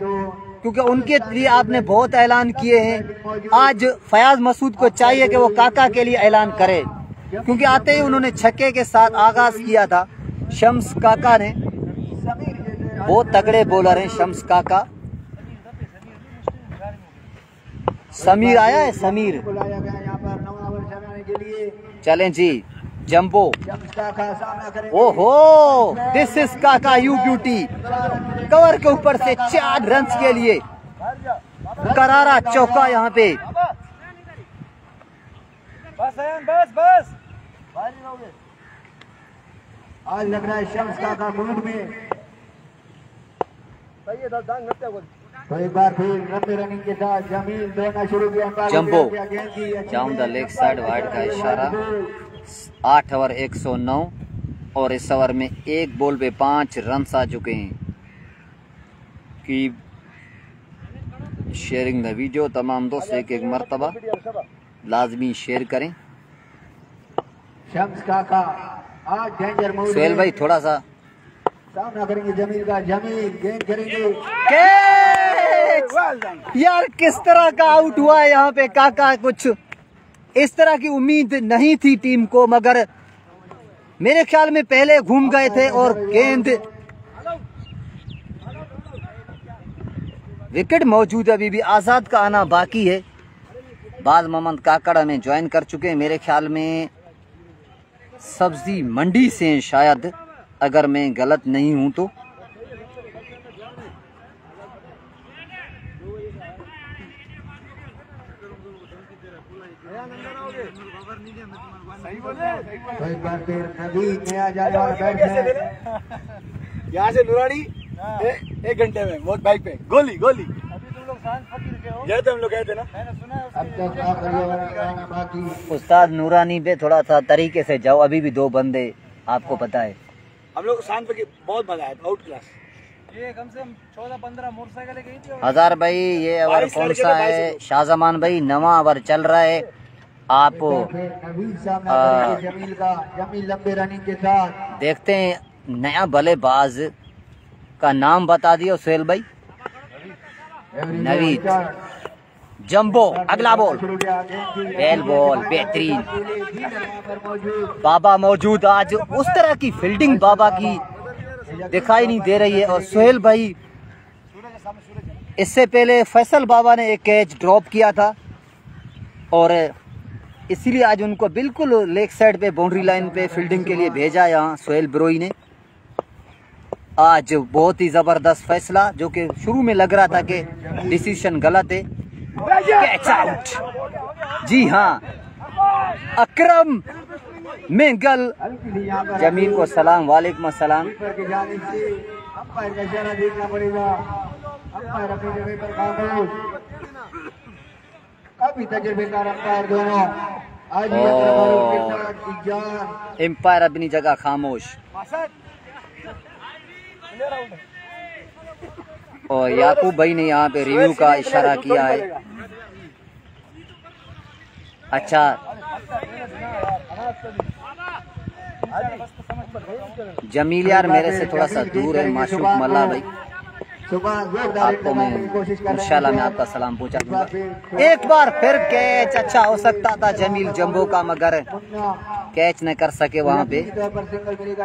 क्योंकि उनके लिए आपने बहुत ऐलान किए हैं। आज फयाज मसूद को चाहिए कि वो काका के लिए ऐलान करे, क्योंकि आते ही उन्होंने छक्के के साथ आगाज किया था। शम्स काका ने, बहुत तगड़े बॉलर हैं शम्स काका। समीर आया है, समीर। चलें जी, जंबो। ओहो, दिस इज काका यू ब्यूटी। कवर के ऊपर से 4 रन के लिए करारा चौका यहाँ पे। बस आज लग रहा है शम्स काका मूड में। तो एक बार फिर लंबे रनिंग के साथ जमील दौड़ना शुरू किया। Jumbo down the leg side, wide का इशारा। 8 ओवर 109 और इस ओवर में 1 बॉल पे 5 रन आ चुके हैं। की शेयरिंग द वीडियो, तमाम दोस्त एक मरतबा लाजमी शेयर करें। शम्स काका आज डेंजर मूड। सुहेल भाई थोड़ा सा सामना करेंगे जमील का। जमील गेंद करेंगे। यार किस तरह का आउट हुआ है यहाँ पे काका। कुछ इस तरह की उम्मीद नहीं थी टीम को, मगर मेरे ख्याल में पहले घूम गए थे और गेंद विकेट मौजूद है। अभी भी आजाद का आना बाकी है। बाज मोहम्मद काकड़ हमें ज्वाइन कर चुके हैं, मेरे ख्याल में सब्जी मंडी से शायद, अगर मैं गलत नहीं हूं तो। यहाँ से नूरानी 1 घंटे में मोट बाइक पे गोली गोली। गए थे हम लोग, गए थे ना। उस्ताद नूरानी पे थोड़ा सा तरीके से जाओ, अभी भी 2 बंदे आपको पता है। हम लोग शांत पे बहुत मजा आया, आउट क्लास। ये कम से कम 14-15 मोटरसाइकिल गई थी। हजार भाई ये ओवर कौन सा है? शाहजमान भाई नवा ओवर चल रहा है। आप जमील का, जमील लंबे रनिंग के साथ। देखते हैं नया बल्लेबाज का नाम बता दिया सुहेल भाई। नवीद। जंबो अगला बॉल, वेल बॉल, बेहतरीन। बाबा मौजूद। आज उस तरह की फील्डिंग बाबा की दिखाई नहीं दे रही है। और सुहेल भाई इससे पहले फैसल बाबा ने एक कैच ड्रॉप किया था और इसीलिए आज उनको बिल्कुल लेग साइड पे बाउंड्री लाइन पे फील्डिंग के लिए भेजा यहाँ सुहेल बिरोई ने। आज बहुत ही जबरदस्त फैसला, जो कि शुरू में लग रहा था कि डिसीजन गलत है। Catch out. जी हाँ, अकरम मेंगल। जमील को सलाम, वालेकुम अस्सलाम। अभी तजुर्बेकार अंपायर दोनों आज ही अकरम फारूक के साथ इजान। एम्पायर अपनी जगह खामोश। और याकूब भाई ने यहाँ पे रिव्यू का इशारा किया है। अच्छा, जमील यार मेरे से थोड़ा सा दूर है। माशूक मल्ला भाई, आपको मैं इंशाल्लाह मैं आपका सलाम पहुंचा दूंगा। एक बार फिर कैच अच्छा हो सकता था जमील जंबो का, मगर कैच न कर सके वहां पे।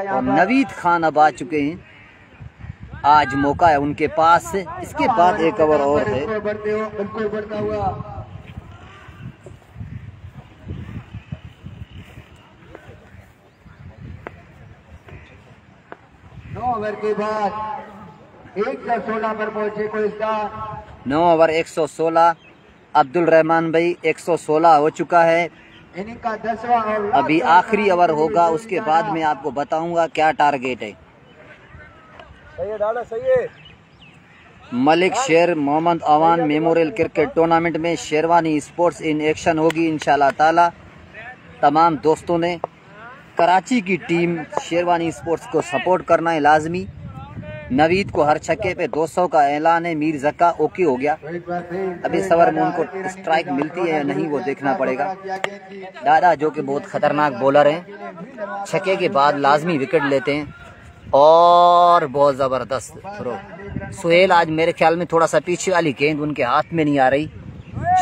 और नवीद खान अब आ चुके हैं, आज मौका है उनके पास। इसके बाद एक ओवर और है। बिल्कुल बढ़ता हुआ 9 ओवर के बाद 116 पर पहुंचे कोहिस्तान। 9 ओवर 116। अब्दुल रहमान भाई 116 हो चुका है। इनिंग का 10वां और अभी आखिरी ओवर होगा, उसके बाद मैं आपको बताऊंगा क्या टारगेट है। सही है डाला, सही है। Malik Sher Mohammad Awan memorial cricket tournament में शेरवानी स्पोर्ट्स इन एक्शन होगी इंशाल्लाह ताला। तमाम दोस्तों ने कराची की टीम शेरवानी स्पोर्ट्स को सपोर्ट करना है लाजमी। नवीद को हर छक्के पे 200 का ऐलान है। मीर जक्का ओके हो गया। अभी सवर में उनको स्ट्राइक मिलती है या नहीं वो देखना पड़ेगा। दादा जो कि बहुत खतरनाक बॉलर हैं, छक्के के बाद लाजमी विकेट लेते हैं और बहुत ज़बरदस्त थ्रो। सुहेल आज मेरे ख्याल में थोड़ा सा पीछे वाली गेंद उनके हाथ में नहीं आ रही,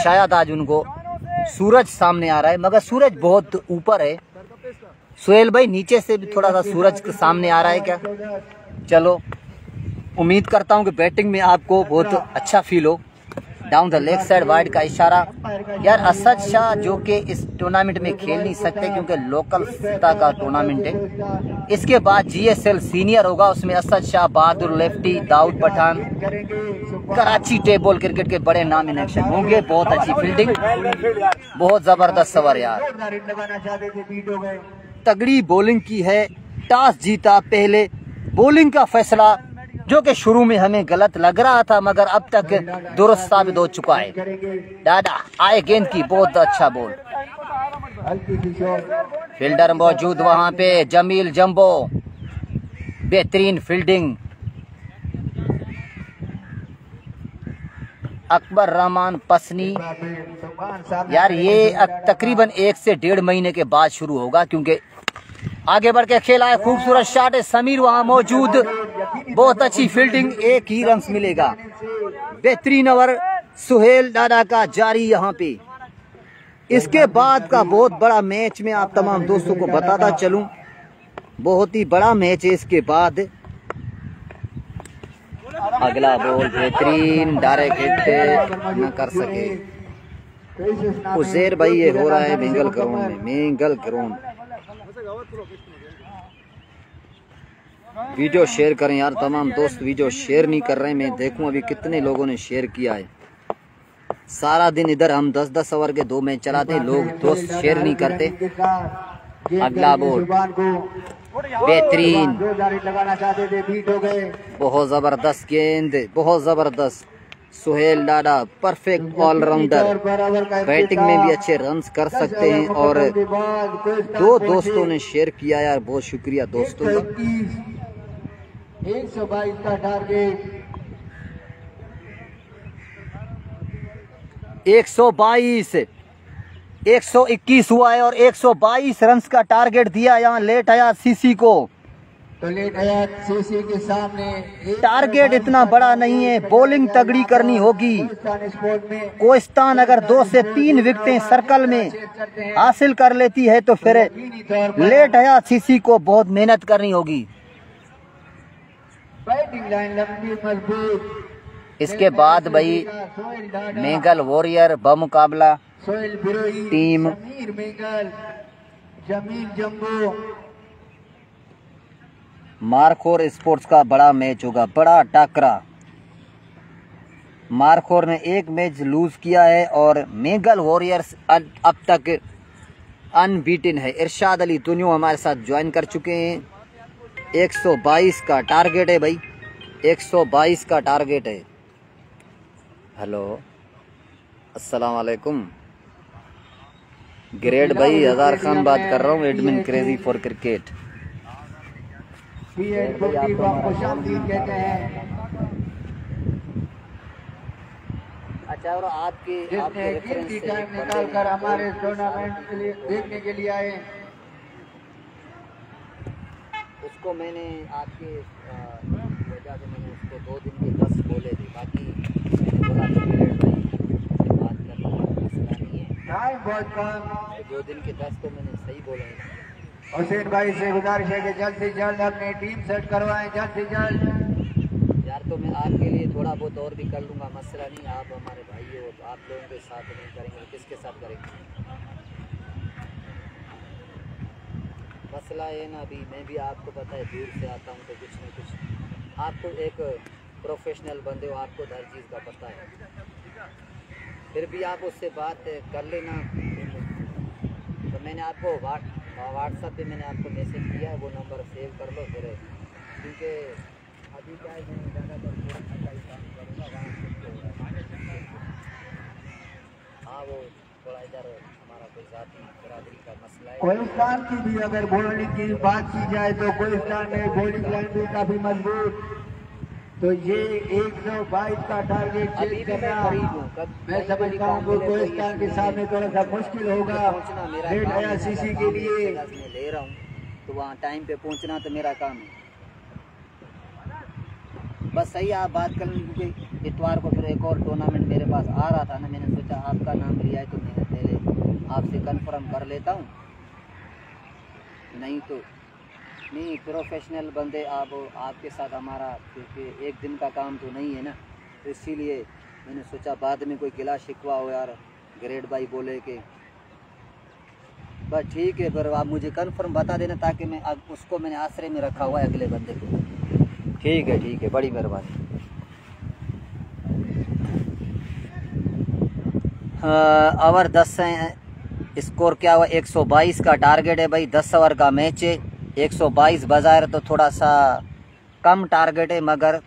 शायद आज उनको सूरज सामने आ रहा है, मगर सूरज बहुत ऊपर है। सुहेल भाई नीचे से भी थोड़ा सा सूरज के सामने आ रहा है क्या? चलो उम्मीद करता हूं कि बैटिंग में आपको बहुत अच्छा फील हो। Down the leg side wide का इशारा। यार असद शाह जो कि इस टूर्नामेंट में खेल नहीं सकते क्योंकि लोकल सतह का टूर्नामेंट है। इसके बाद GSL सीनियर होगा, उसमें Asad Shah, Bahadur lefty, Daud Pathan, Karachi table cricket के बड़े नाम इन एक्शन होंगे। बहुत अच्छी फील्डिंग, बहुत जबरदस्त सवर यार, तगड़ी बॉलिंग की है। टॉस जीता, पहले बॉलिंग का फैसला जो कि शुरू में हमें गलत लग रहा था मगर अब तक दुरुस्त साबित हो चुका है। दादा आए गेंद की, बहुत अच्छा बॉल। फील्डर मौजूद वहां पे, जमील जंबो, बेहतरीन फील्डिंग। अकबर रहमान पसनी। यार ये तकरीबन 1 से 1.5 महीने के बाद शुरू होगा क्योंकि आगे बढ़ के खेला है। खूबसूरत शॉट है, समीर वहां मौजूद, बहुत अच्छी फील्डिंग, एक ही रन मिलेगा। बेहतरीन ओवर सुहेल दादा का जारी यहाँ पे। इसके बाद का बहुत बड़ा मैच में आप तमाम दोस्तों को बताता चलूं, बहुत ही बड़ा मैच है। इसके बाद अगला बॉल बेहतरीन, डायरेक्ट हिट न कर सके उजैर भाई। ये हो रहा है मेंगल ग्राउंड में, मेंगल ग्राउंड। वीडियो शेयर करें यार, तमाम दोस्त वीडियो शेयर नहीं कर रहे हैं। मैं देखूं अभी कितने लोगों ने शेयर किया है। सारा दिन इधर हम 10-10 ओवर के 2 मैच चलाते हैं, लोग दोस्त शेयर नहीं करते। अगला बॉल बेहतरीन, बहुत जबरदस्त गेंद, बहुत जबरदस्त। सुहेल दादा परफेक्ट ऑलराउंडर, बैटिंग में भी अच्छे रन्स कर सकते हैं। और 2 दोस्तों ने शेयर किया यार, बहुत शुक्रिया दोस्तों का। 122 का टारगेट, 122, 121 हुआ है और 122 रन का टारगेट दिया यहाँ लेट आया सीसी को। तो लेट आया सीसी के सामने टारगेट इतना बड़ा नहीं है, बॉलिंग तगड़ी करनी होगी। कोहिस्तान अगर 2 से 3 विकेटें सर्कल में हासिल कर लेती है तो फिर लेट आया सीसी को बहुत मेहनत करनी होगी। बैटिंग लाइन लंबी मजबूत। इसके बाद भाई मेंगल वॉरियर बमुकाबला Sohail Brohi team, Sameer Mengal, Jamil Jumbo. Markhor sports का बड़ा मैच होगा, बड़ा टाकरा। मारखोर ने 1 मैच लूज किया है और मेंगल वॉरियर्स अब तक अनबीटन है। इरशाद अली दुनिया हमारे साथ ज्वाइन कर चुके हैं। 122 का टारगेट है भाई, 122 का टारगेट है। हेलो अस्सलाम वालेकुम। ग्रेट भाई हजार खान बात कर रहा हूँ, एडमिन क्रेजी फॉर क्रिकेट। कहते हैं। अच्छा, और आपके कीमती टाइम निकाल कर हमारे टूर्नामेंट के लिए देखने के लिए आए, उसको मैंने आपके वजह से मैंने उसको 2 दिन के 10 बोले थे, बाकी बोला ग्रेट भाई बात करना मसला नहीं है, टाइम बहुत कम। 2 दिन के 10 तो मैंने सही बोला है। हुसैन भाई से गुजारिश है कि जल्द से जल्द अपनी टीम सेट करवाएं, जल्द से जल्द। यार तो मैं आपके लिए थोड़ा बहुत और भी कर लूँगा, मसला नहीं, आप हमारे भाई हो, तो आप लोगों के साथ नहीं करेंगे तो किसके साथ करेंगे? मसला ये ना, अभी मैं भी आपको पता है दूर से आता हूँ तो कुछ न कुछ आपको एक प्रोफेशनल बंदे हो, आपको हर चीज़ का पता है, फिर भी आप उससे बात कर लेना। तो मैंने आपको व्हाट्सएप पे मैंने आपको मैसेज किया है, वो नंबर सेव कर लो फिर, क्योंकि अभी क्या है मैं ज़्यादातर काम करूँगा हाँ, वो थोड़ा इधर हमारा कोई जाति बरादरी का मसला है। कोहिस्तान की भी अगर बॉलिंग की बात की जाए तो कोहिस्तान में बॉलिंग लाइन भी काफी मजबूत, तो ये 122 का टारगेट चेज करना मैं समझता हूँ कि कोहिस्तान के सामने थोड़ा सा मुश्किल होगा रेड IRCC के लिए। मैं ले रहा हूँ तो वहाँ टाइम पे पहुँचना तो मेरा काम है। बस सही आप बात कर लें, क्योंकि इतवार को फिर एक और टूर्नामेंट मेरे पास आ रहा था ना, मैंने सोचा आपका नाम लिया है तो मैंने पहले आपसे कंफर्म कर लेता हूँ, नहीं तो नहीं प्रोफेशनल बंदे आप आपके साथ हमारा, क्योंकि एक दिन का काम तो नहीं है ना, तो इसीलिए मैंने सोचा बाद में कोई गिला शिकवा हो यार ग्रेट भाई बोले कि बस ठीक है, पर आप मुझे कंफर्म बता देना ताकि मैं अब उसको मैंने आश्रय में रखा हुआ है अगले बंदे को। ठीक है, बड़ी मेहरबानी। ओवर 10 स्कोर क्या हुआ? 122 का टारगेट है भाई, 10 ओवर का मैच है। 122 बाजार तो थोड़ा सा कम टारगेट है, मगर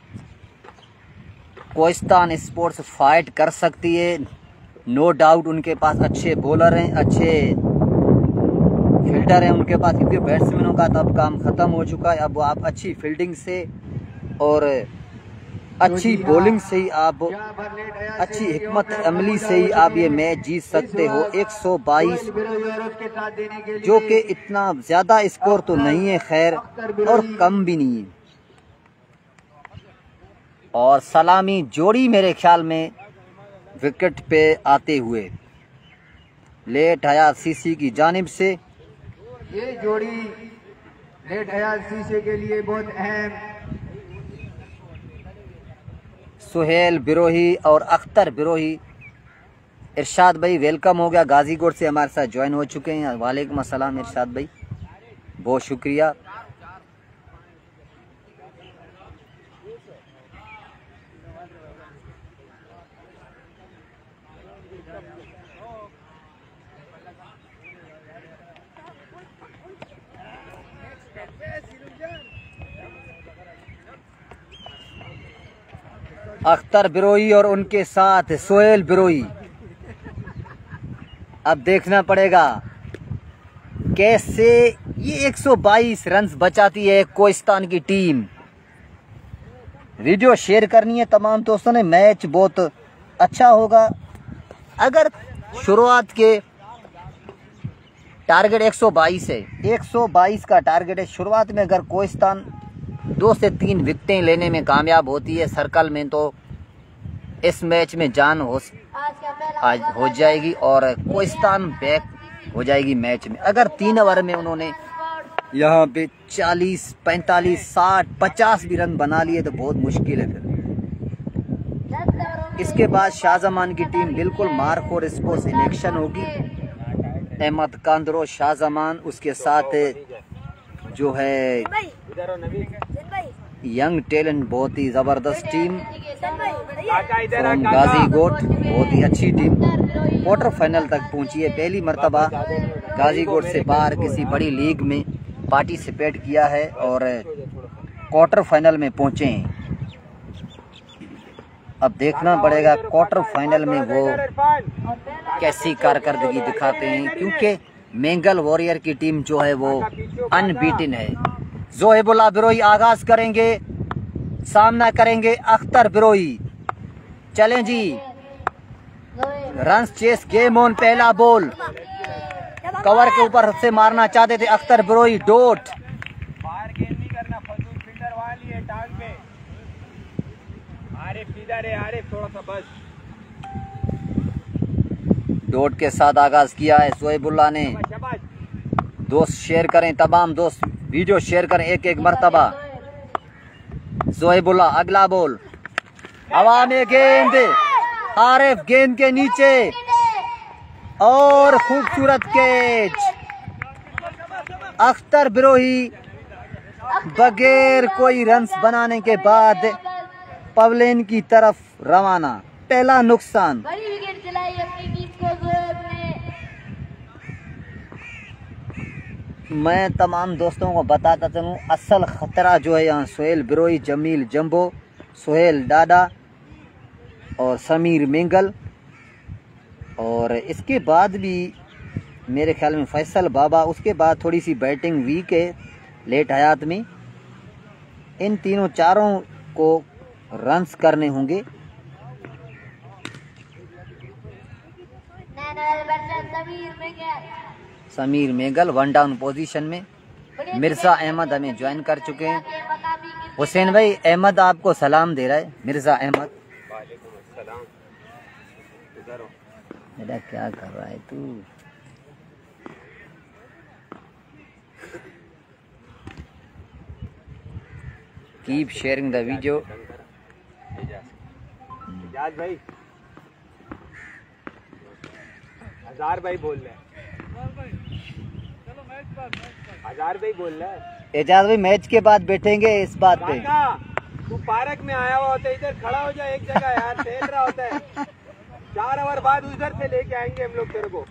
कोहिस्तान स्पोर्ट्स फाइट कर सकती है, नो डाउट। उनके पास अच्छे बॉलर हैं, अच्छे फील्डर हैं उनके पास, क्योंकि बैट्समैनों का तो अब काम ख़त्म हो चुका है। अब वो आप अच्छी फील्डिंग से और अच्छी बॉलिंग से ही आप, अच्छी हिकमत अमली से ही आप ये मैच जीत सकते हो। 122 जो कि इतना ज़्यादा स्कोर तो नहीं है खैर, और कम भी नहीं है। और सलामी जोड़ी मेरे ख्याल में विकेट पे आते हुए लेट IRCC की जानिब से, ये जोड़ी लेट IRCC के लिए बहुत अहम। सुहेल बिरोही और अख्तर बिरोही। इरशाद भाई वेलकम हो गया, गाजीकोट से हमारे साथ ज्वाइन हो चुके हैं। वालेकुम अस्सलाम इरशाद भाई, बहुत शुक्रिया। अख्तर बिरोही और उनके साथ सोहेल बिरोही। अब देखना पड़ेगा कैसे ये 122 रन्स बचाती है कोहिस्तान की टीम। वीडियो शेयर करनी है तमाम दोस्तों ने, मैच बहुत अच्छा होगा। अगर शुरुआत के टारगेट 122 है, 122 का टारगेट है शुरुआत में, अगर कोहिस्तान 2 से 3 विकेटें लेने में कामयाब होती है सर्कल में, तो इस मैच में जान आज हो जाएगी और कोहिस्तान बैक हो जाएगी मैच में। अगर 3 ओवर में उन्होंने यहाँ पे 40, 45, 60, 50 भी रन बना लिए तो बहुत मुश्किल है फिर। इसके बाद शाहजमान की टीम बिल्कुल मार्कोर स्पोर्ट्स इलेक्शन होगी। अहमद कांदरो, शाहजमान, उसके साथ जो है यंग टैलेंट, बहुत ही ज़बरदस्त टीम फ्रॉम गाजीकोट, बहुत ही अच्छी टीम क्वार्टर फाइनल तक पहुंची है। पहली मर्तबा गाजीकोट से बाहर किसी बड़ी लीग में पार्टिसिपेट किया है और क्वार्टर फाइनल में पहुंचे हैं। अब देखना पड़ेगा क्वार्टर फाइनल में वो कैसी कारकर्दगी दिखाते हैं, क्योंकि मेंगल वॉरियर की टीम जो है वो अनबीटन है। जोहेबुल्लाह बिरोई आगाज करेंगे, सामना करेंगे अख्तर बिरोई। चलें जी, रन्स चेस गेम ऑन। पहला बॉल कवर के ऊपर से मारना चाहते थे अख्तर बिरोई। डॉट बाहर गेंद नहीं करना, फजूल फील्डर वहां लिए टांग पे। आरिफ इधर है, आरिफ थोड़ा सा बस। डॉट के साथ आगाज किया है जोहेबुल्लाह ने। दोस्त शेयर करें, तमाम दोस्त वीडियो शेयर करें एक एक मरतबा। जोहेबुल्लाह अगला बॉल, हवा में गेंद, आरिफ गेंद के नीचे और खूबसूरत कैच। अख्तर बिरोही बगैर कोई रन्स बनाने के बाद पवेलियन की तरफ रवाना। पहला नुकसान। बड़ी विकेट चलाई अपनी टीम को जोहेब ने। मैं तमाम दोस्तों को बताता चलूं, असल खतरा जो है यहाँ सोहेल बिरोई, जमील जंबो, सोहेल डाडा और समीर मेंगल, और इसके बाद भी मेरे ख्याल में फैसल बाबा। उसके बाद थोड़ी सी बैटिंग वीक है लेट हयात में। इन तीनों चारों को रन्स करने होंगे। Sameer Mengal one down position में। मिर्जा अहमद हमें ज्वाइन कर चुके हैं। हुसैन भाई अहमद आपको सलाम दे रहा है। मिर्जा अहमद, बेटा क्या कर रहा है तू? Keep sharing the video. Ejaz भाई, हजार भाई बोल रहे हैं। हजार भाई बोल रहा है। एजाज भाई मैच के बाद बैठेंगे इस बात पे। तू पार्क में आया हुआ होता है, इधर खड़ा हो जाए एक जगह यार, टहल रहा होता है। 4 ओवर बाद उधर से लेके आएंगे हम लोग तेरे को।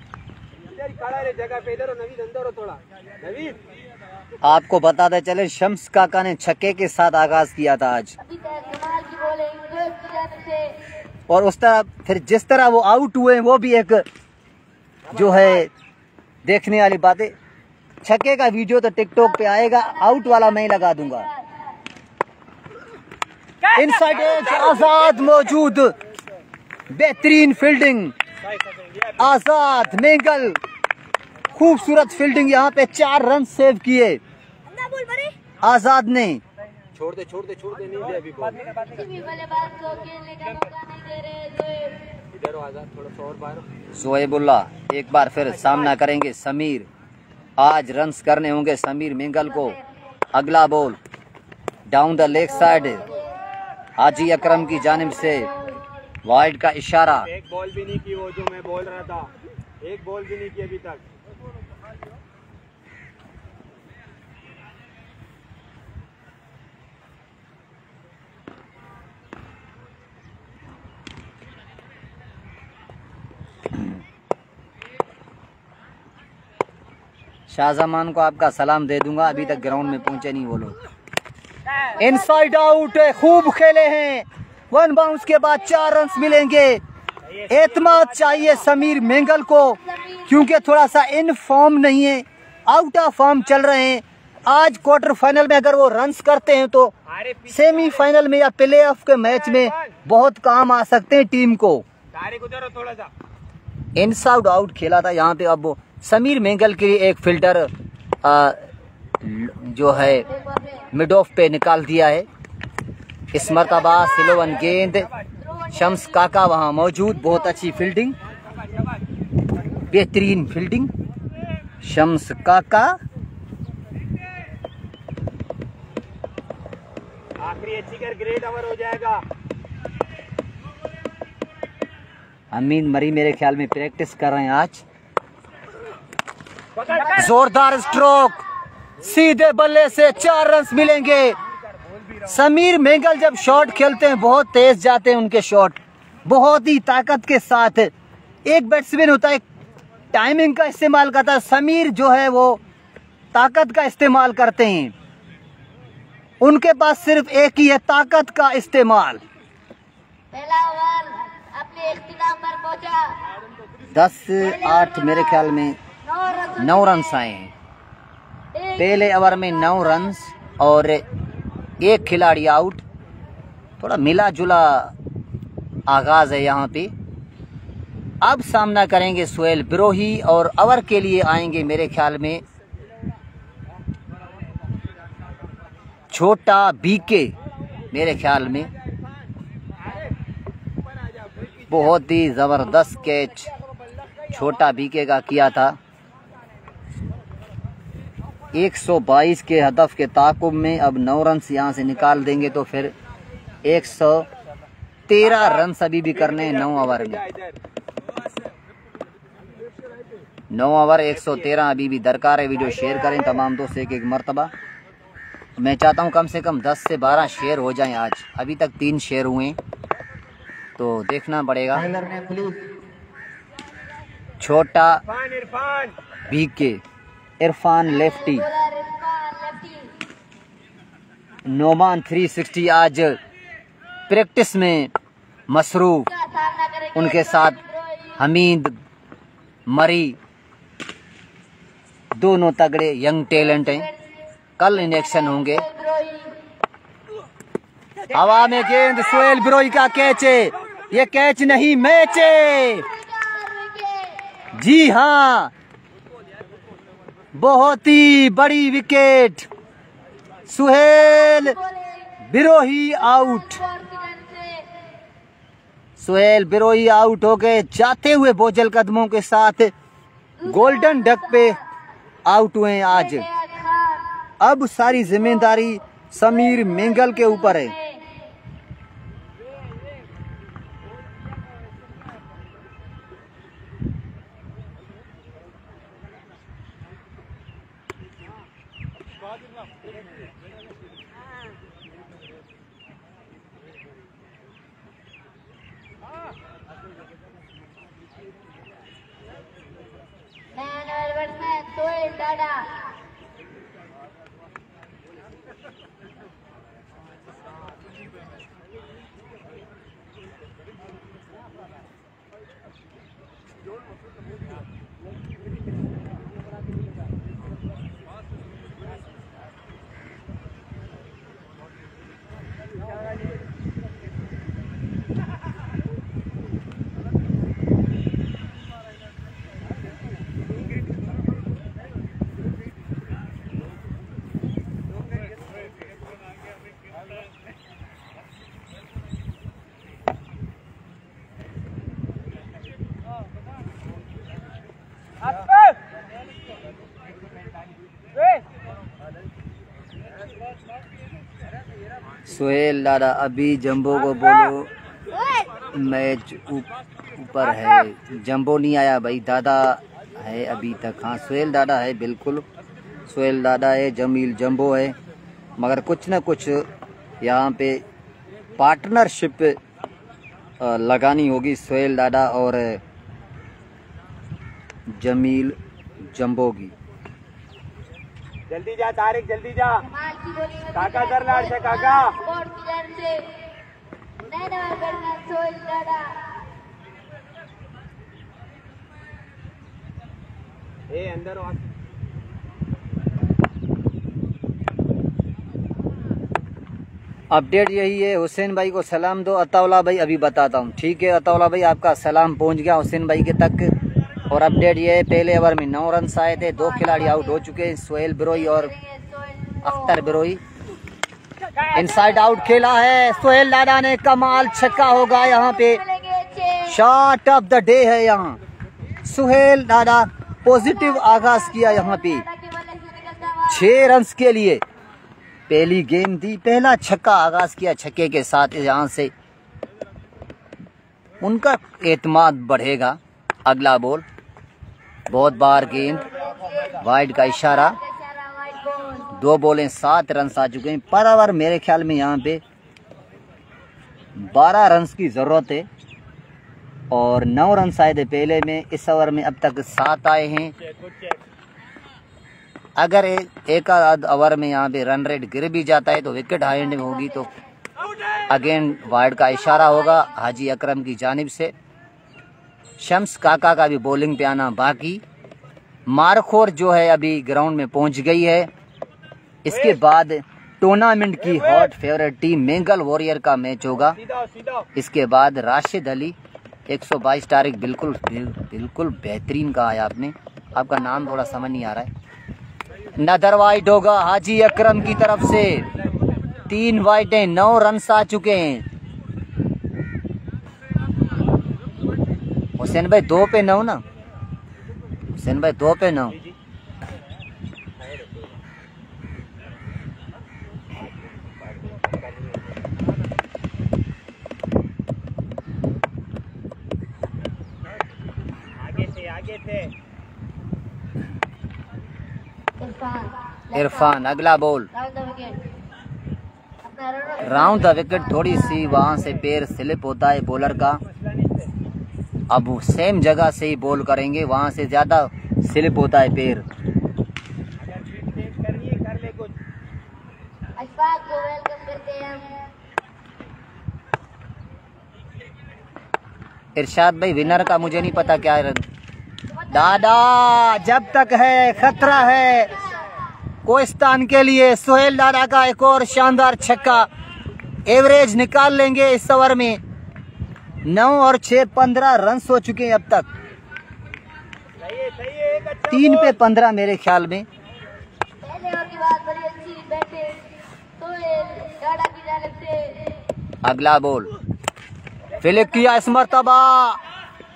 इधर खड़ा रहे जगह पे, इधर हो नवीद, अंदर हो थोड़ा। नवीद, आपको बताते चले शम्स काका ने छक्के के साथ आगाज किया था आज, और उस तरह फिर जिस तरह वो आउट हुए वो भी एक जो है देखने वाली बातें। छक्के का वीडियो तो टिकटॉक पे आएगा, आउट वाला मैं ही लगा दूंगा। इनसाइड एज आजाद मौजूद, बेहतरीन फील्डिंग आजाद मेंगल, खूबसूरत फील्डिंग। यहाँ पे 4 रन सेव किए आजाद ने। छोड़ दे नहीं दे अभी बॉल। इधर हो आजाद, थोड़ा सा और बाहर। जोहेबुल्लाह एक बार फिर सामना करेंगे समीर। आज रन्स करने होंगे समीर मेंगल को। अगला ball down the leg side, Haji Akram की जानिब से वाइड का इशारा। एक बॉल भी नहीं की वो जो मैं बोल रहा था, एक बॉल भी नहीं की अभी तक। शाहजमान को आपका सलाम दे दूंगा, अभी तक ग्राउंड में पहुंचे नहीं वो लोग। इनसाइड आउट खूब खेले हैं। 1 बाउंस के बाद 4 रन्स मिलेंगे। एतमाद चाहिए समीर मेंगल को, क्योंकि थोड़ा सा इन फॉर्म नहीं है, आउट ऑफ फॉर्म चल रहे हैं। आज क्वार्टर फाइनल में अगर वो रन्स करते हैं तो सेमीफाइनल में या प्ले ऑफ के मैच में बहुत काम आ सकते हैं टीम को। थोड़ा सा इनसाइड आउट खेला था यहाँ पे। अब वो समीर मेंगल के लिए एक फिल्टर जो है मिड ऑफ पे निकाल दिया है। इस मरतबा सिलोवन गेंद, शम्स काका वहां मौजूद। बहुत अच्छी फील्डिंग, बेहतरीन फील्डिंग शम्स काका। आखिरी अच्छी कर, ग्रेट ओवर हो जाएगा। अमीन मरी मेरे ख्याल में प्रैक्टिस कर रहे हैं आज। जोरदार स्ट्रोक, सीधे बल्ले से 4 रन्स मिलेंगे। समीर मेंगल जब शॉट खेलते हैं बहुत तेज जाते हैं उनके शॉट, बहुत ही ताकत के साथ। एक बैट्समैन होता है टाइमिंग का इस्तेमाल करता है, समीर जो है वो ताकत का इस्तेमाल करते हैं। उनके पास सिर्फ एक ही है, ताकत का इस्तेमाल। पहला ओवर अपने इख्तिताम पर पहुंचा। 10-8 मेरे ख्याल में 9 रन्स आए हैं पहले ओवर में। 9 रन्स और एक खिलाड़ी आउट। थोड़ा मिला जुला आगाज है यहाँ पे। अब सामना करेंगे सुहेल बिरोही और ओवर के लिए आएंगे मेरे ख्याल में छोटा बीके। मेरे ख्याल में बहुत ही जबरदस्त कैच छोटा बीके का किया था। 122 के हदफ के ताकुब में अब 9 रन्स यहाँ से निकाल देंगे तो फिर 113 रन्स अभी भी करने हैं 9 ओवर में। 9 ओवर 113 अभी भी दरकार है। वीडियो शेयर करें तमाम दोस्त एक मरतबा। मैं चाहता हूं कम से कम 10 से 12 शेयर हो जाएं आज। अभी तक 3 शेयर हुए तो देखना पड़ेगा। छोटा बीके इरफान लेफ्टी नोमान 360 आज प्रैक्टिस में मसरूफ। उनके साथ हमीद मरी दोनों तगड़े यंग टैलेंट हैं। कल इलेक्शन होंगे। हवा में गेंद सुहेल बिरोही का कैच है। ये कैच नहीं मैच है। जी हाँ बहुत ही बड़ी wicket. Suhail Birohi out. Suhail Birohi out हो गए जाते हुए बोझल कदमों के साथ गोल्डन डक पे आउट हुए आज। अब सारी जिम्मेदारी समीर मेंगल के ऊपर है। सुहेल डाडा सुहेल डाडा अभी जंबो को बोलो मैच ऊपर है। जंबो नहीं आया भाई, दादा है अभी तक। हाँ सुहेल डाडा है, बिल्कुल सुहेल डाडा है, जमील जंबो है, मगर कुछ न कुछ यहाँ पे पार्टनरशिप लगानी होगी सुहेल डाडा और जमील जंबो की। जल्दी जा तारिक, जल्दी जा काका, कर लाड़ से काका। ए अंदर आ। अपडेट यही है। हुसैन भाई को सलाम दो। अताउल्ला भाई अभी बताता हूँ। ठीक है अताउल्ला भाई, आपका सलाम पहुँच गया हुसैन भाई के तक। और अपडेट ये है, पहले ओवर में 9 रन आए थे, 2 खिलाड़ी आउट हो चुके हैं, सुहेल बिरोही और अख्तर बिरोही। इनसाइड आउट खेला है सुहेल डाडा ने, कमाल छक्का होगा यहाँ पे। शॉट ऑफ द डे है यहाँ। सुहेल डाडा पॉजिटिव आगाज किया यहाँ पे 6 रन के लिए। पहली गेंद थी, पहला छक्का आगाज किया छक्के के साथ। यहाँ से उनका एतमाद बढ़ेगा। अगला बॉल, बहुत बार गेंद, वाइड का इशारा। 2 बॉलें 7 रन आ चुके हैं पर ओवर। मेरे ख्याल में यहाँ पे 12 रन की जरूरत है और 9 रन आए थे पहले में। इस ओवर में अब तक 7 आए हैं। अगर एक आध ओवर में यहाँ पे रन रेट गिर भी जाता है तो विकेट हाई एंड में होगी तो अगेन वाइड का इशारा होगा हाजी अकरम की जानिब से। शम्स काका का भी बॉलिंग पे आना बाकी। मारखोर जो है अभी ग्राउंड में पहुंच गई है। इसके बाद टूर्नामेंट की hot favourite team Mengal warrior का मैच होगा। इसके बाद राशिद अली 122 तारीख। बिल्कुल बेहतरीन कहा है आपने, आपका नाम थोड़ा समझ नहीं आ रहा है। नदर वाइड होगा हाजी अकरम की तरफ से। 3 वाइडें, 9 रन आ चुके हैं। हुसैन भाई 2 पे 9 ना, हुसैन भाई 2 पे 9। इरफान अगला बॉल, राउंड द विकेट। थोड़ी सी वहां से पैर स्लिप होता है बॉलर का। अब सेम जगह से ही बॉल करेंगे, वहां से ज्यादा स्लिप होता है पैर। इरशाद भाई विनर का मुझे नहीं पता क्या है। दादा जब तक है खतरा है कोहिस्तान के लिए। सोहेल दादा का एक और शानदार छक्का, एवरेज निकाल लेंगे इस ओवर में। 9 और 6 15 रन हो चुके हैं अब तक। 3 पे 15 मेरे ख्याल में। अगला बॉल फिलिप किया इस मर्तबा।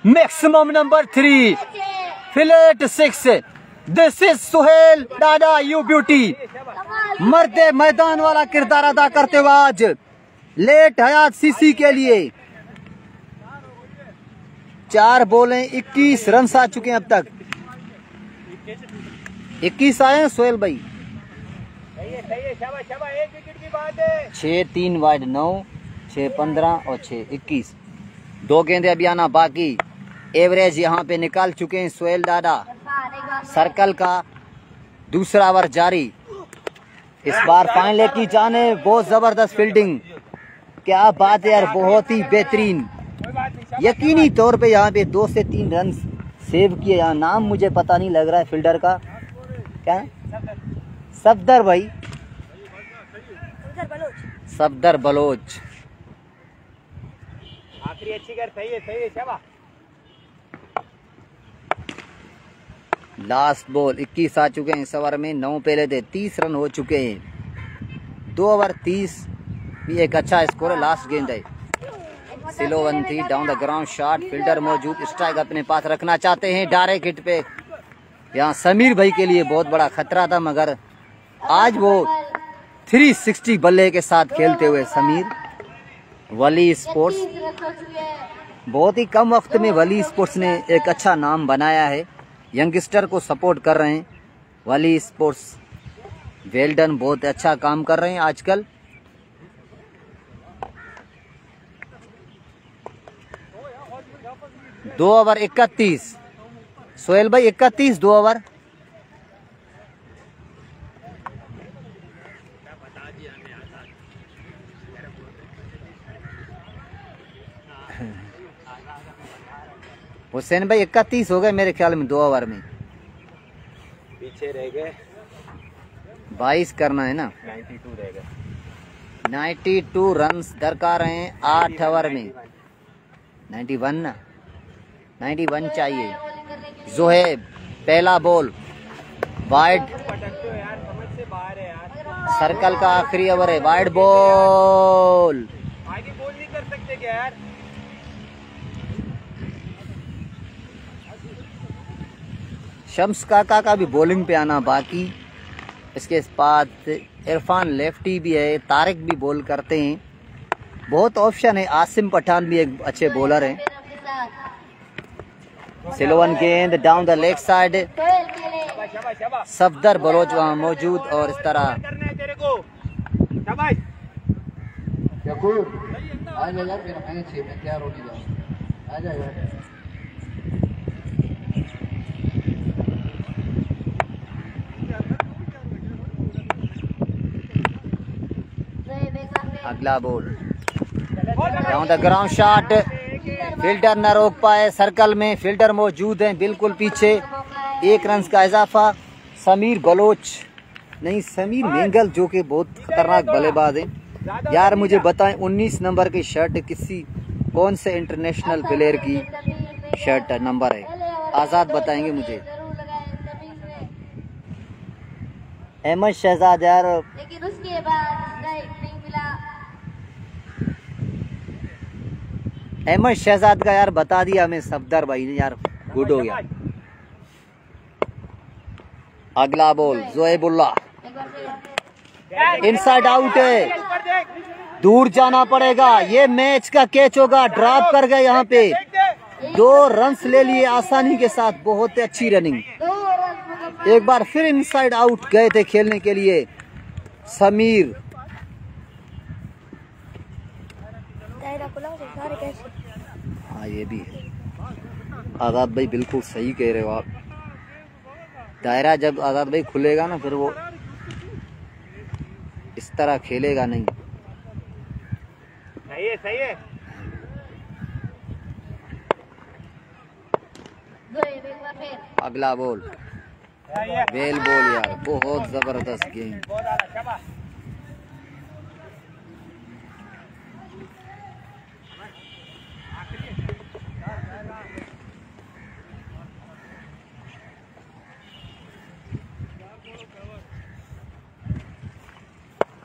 Maximum number 3 fillet 6। This is Sohail दादा यू ब्यूटी। मर्दे मैदान वाला किरदार अदा करते हुए आज लेट हयात सीसी के लिए 4 बॉलें 21 रन आ चुके हैं अब तक। 21 आए हैं सोहेल भाई। 6 3 वाइड 9 6 15 और 6 21। 2 गेंदे अभी आना बाकी। एवरेज यहाँ पे निकाल चुके हैं सोहेल दादा। सर्कल का दूसरा ओवर जारी। इस बार फाइनल की जाने बहुत जबरदस्त फील्डिंग। क्या बात है यार, बहुत ही बेहतरीन। यकीनी तौर पे यहाँ पे 2 से 3 रन सेव किए। यहाँ नाम मुझे पता नहीं लग रहा है फील्डर का, क्या सफदर भाई, सफदर बलोच। आखिरी अच्छी कर, सही है शाबाश। लास्ट बॉल 21 आ चुके हैं इस ओवर में। 9 पहले थे, 30 रन हो चुके हैं। 2 ओवर 30 भी एक अच्छा स्कोर है। लास्ट गेंद है, स्लो वन थी, down the ground shot. Fielder मौजूद, स्ट्राइक अपने पास रखना चाहते हैं। डायरेक्ट हिट पे यहाँ समीर भाई के लिए बहुत बड़ा खतरा था, मगर आज वो 360 बल्ले के साथ खेलते हुए समीर। वली स्पोर्ट्स बहुत ही कम वक्त में वली स्पोर्ट्स ने एक अच्छा नाम बनाया है। यंगस्टर को सपोर्ट कर रहे हैं वली स्पोर्ट्स। वेल डन, बहुत अच्छा काम कर रहे हैं आजकल। दो ओवर 31 सोहेल भाई, 31 2 ओवर। हुसैन भाई 31 हो गए मेरे ख्याल में 2 ओवर में। पीछे रह गए 22 करना है ना। 92 रह गए। 92 रन्स दरकार हैं 8 ओवर में। 91 ना, 91 चाहिए। जोहेब पहला बॉल वाइड, सर्कल का आखिरी ओवर है। वाइड बॉल, आगे बॉल नहीं कर सकते क्या यार। शम्स काका का भी बॉलिंग पे आना बाकी। इसके बाद इरफान लेफ्टी भी है, तारिक भी बॉल करते हैं। बहुत ऑप्शन है। आसिम पठान भी एक अच्छे बॉलर हैं। सिलोवन गेंद down the leg side. Safdar Baloch वहाँ मौजूद और इस तरह तैयार होने जाओ, आ जाओ यार। अगला ball down the ground shot, fielder न रोक पाए, सर्कल में फील्डर मौजूद हैं बिल्कुल पीछे। 1 रन का इजाफा। समीर बलोच नहीं, समीर मेंगल जो कि बहुत खतरनाक बल्लेबाज हैं। यार मुझे बताएं 19 नंबर की शर्ट कौन से इंटरनेशनल प्लेयर की शर्ट नंबर है? आजाद बताएंगे मुझे। अहमद शहजाद यार, लेकिन उसके बाद स्ट्राइक नहीं मिला। अहमद शहजाद का यार बता दिया हमें सफदर भाई ने यार, गुड हो गया। अगला बॉल जोएबुल्ला, इनसाइड आउट है, दूर जाना पड़ेगा। ये मैच का कैच होगा, ड्रॉप कर गए यहाँ पे। 2 रन्स ले लिए आसानी के साथ, बहुत अच्छी रनिंग। एक बार फिर इनसाइड आउट गए थे खेलने के लिए समीर। हाँ ये भी है, आजाद भाई बिल्कुल सही कह रहे हो आप। दायरा जब आजाद भाई खुलेगा ना, फिर वो इस तरह खेलेगा नहीं। सही है, सही है। अगला बॉल, वेल बॉल यार, बहुत जबरदस्त गेम।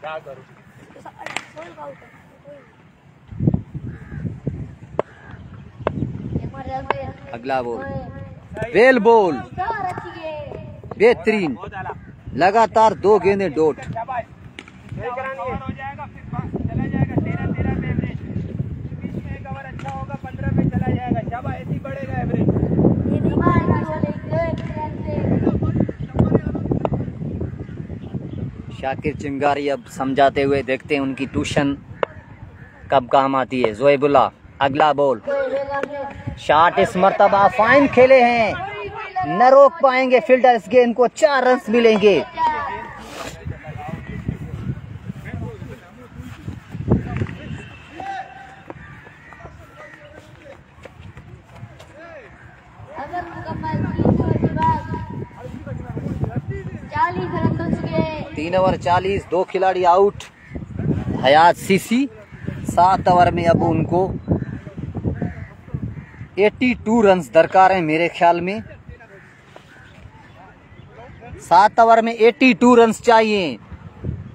क्या करूं? अगला बॉल, वेल बॉल, बेहतरीन, लगातार 2 गेंदें डॉट। शाकिर चिंगारी अब समझाते हुए, देखते हैं उनकी ट्यूशन कब काम आती है। जोएबुल्ला, अगला बॉल, शॉट इस मर्तबा फाइन खेले हैं, न रोक पाएंगे फील्डर इस गेंद को। 4 रन मिलेंगे। अगर मुकम्मल 40 रन हो चुके। 3 ओवर 40, 2 खिलाड़ी आउट। हयात सीसी 7 ओवर में अब उनको 82 रन दरकार हैं मेरे ख्याल में। 7 ओवर में 82 रन चाहिए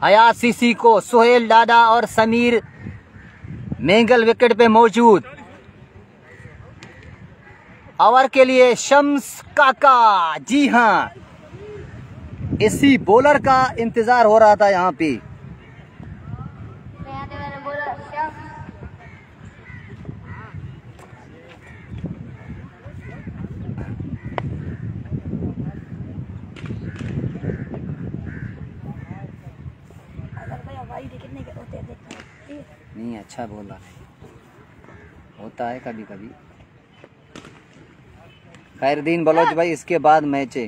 हयात सीसी को। सोहेल डाडा और समीर मेंगल विकेट पे मौजूद। ओवर के लिए शम्स काका, जी हाँ, इसी बॉलर का इंतजार हो रहा था यहाँ पे। नहीं अच्छा बोला, होता है कभी कभी। खैरदीन बलोच भाई, इसके बाद मैच है।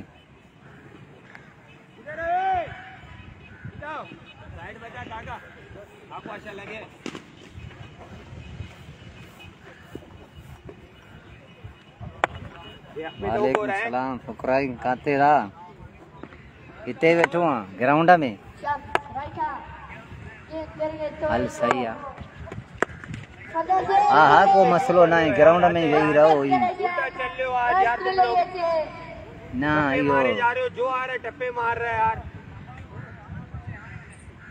वालेकुम सलाम, फुकराई काते रहा, इतने बैठो ग्राउंड में। हल सही है, हाँ हाँ, कोई मसलो ना है, ग्राउंड में यही रहो ना। यो जो आ रहे टप्पे मार रहे यार।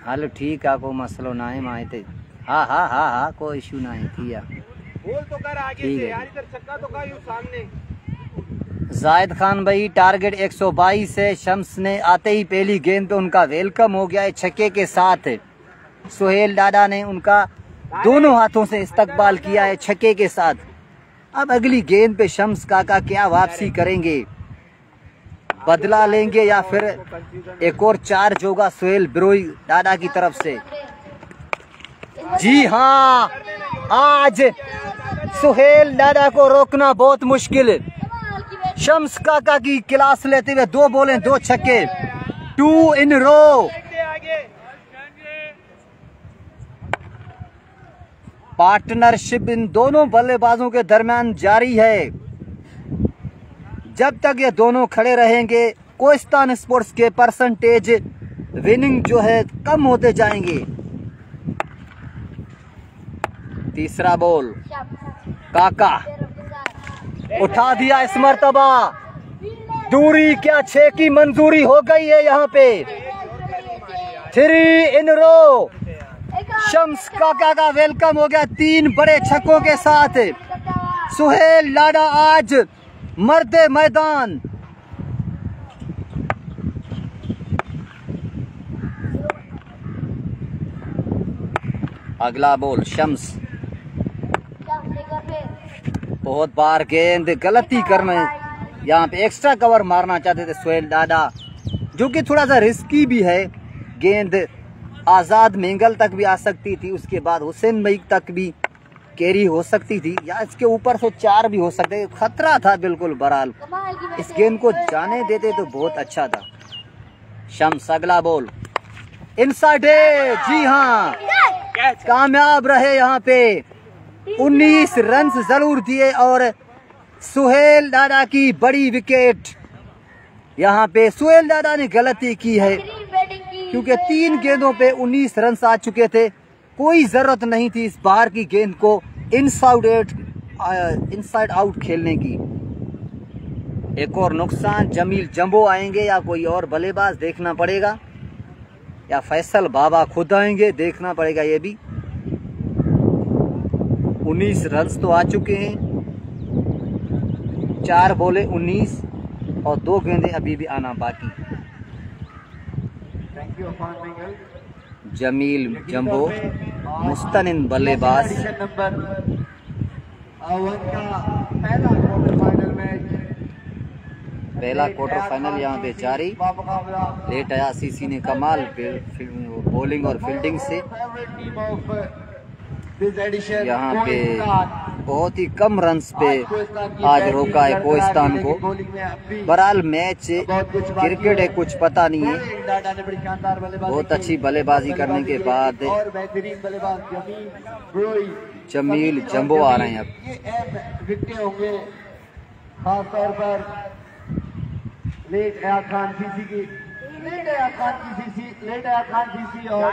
हलो ठीक है, कोई मसलो ना है माहिते। हाँ हाँ हाँ हाँ, कोई इशू ना है। किया बोल तो कर आगे से यार, इधर छक्का तो का यूं सामने। जायद खान भाई, टारगेट 122 है। शम्स ने आते ही पहली गेंद पे उनका वेलकम हो गया है छक्के के साथ। सोहेल डाडा ने उनका दोनों हाथों से इस्तकबाल किया है छक्के के साथ। अब अगली गेंद पे शम्स काका क्या वापसी करेंगे, बदला लेंगे या फिर एक और चार्ज होगा सोहेल बिरोई डाडा की तरफ से। जी हाँ, आज सोहेल डाडा को रोकना बहुत मुश्किल है। शम्स काका की क्लास लेते हुए 2 बॉलें 2 छक्के, 2 इन रो। पार्टनरशिप इन दोनों बल्लेबाजों के दरमियान जारी है। जब तक ये दोनों खड़े रहेंगे कोहिस्तान स्पोर्ट्स के परसेंटेज विनिंग जो है कम होते जाएंगे। तीसरा बॉल काका उठा दिया इस मर्तबा, दूरी क्या 6 की मंजूरी हो गई है यहाँ पे। 3 इन रो शम्स काका का वेलकम हो गया 3 बड़े छक्कों के साथ। सुहेल लाडा आज मर्दे मैदान। अगला बॉल शम्स, बहुत बार गेंद गलती करने, यहाँ पे एक्स्ट्रा कवर मारना चाहते थे सुहेल लाडा, जो कि थोड़ा सा रिस्की भी है। गेंद आजाद मेंगल तक भी आ सकती थी, उसके बाद हुसैन भाई तक भी कैरी हो सकती थी, या इसके ऊपर से 4 भी हो सकते, खतरा था बिल्कुल। बहरहाल इस गेंद को जाने देते तो बहुत अच्छा था। शम्स अगला बॉल इनसाइड, जी हाँ कामयाब रहे यहाँ पे। 19 रन जरूर दिए और सुहेल दादा की बड़ी विकेट। यहाँ पे सुहेल दादा ने गलती की है क्योंकि 3 गेंदों पे 19 रन आ चुके थे। कोई जरूरत नहीं थी इस बाहर की गेंद को इनसाइड आउट खेलने की। एक और नुकसान, जमील जंबो आएंगे या कोई और बल्लेबाज देखना पड़ेगा, या फैसल बाबा खुद आएंगे देखना पड़ेगा। ये भी 19 रन तो आ चुके हैं, 4 बॉले 19 और 2 गेंदें अभी भी आना बाकी। जमील जंबो मुस्तनिन बल्लेबाज। पहला क्वार्टर फाइनल यहाँ पे जारी। लेट आया सीसी ने कमाल बॉलिंग और फील्डिंग से। यहाँ पे बहुत ही कम रन्स पे आज रोका है कोहिस्तान को। बहरहाल मैच क्रिकेट है, कुछ पता नहीं है। बहुत अच्छी बल्लेबाजी करने के बाद जमील जंबो आ रहे हैं अब। खास तौर पर लेट अयाज खान सीसी की और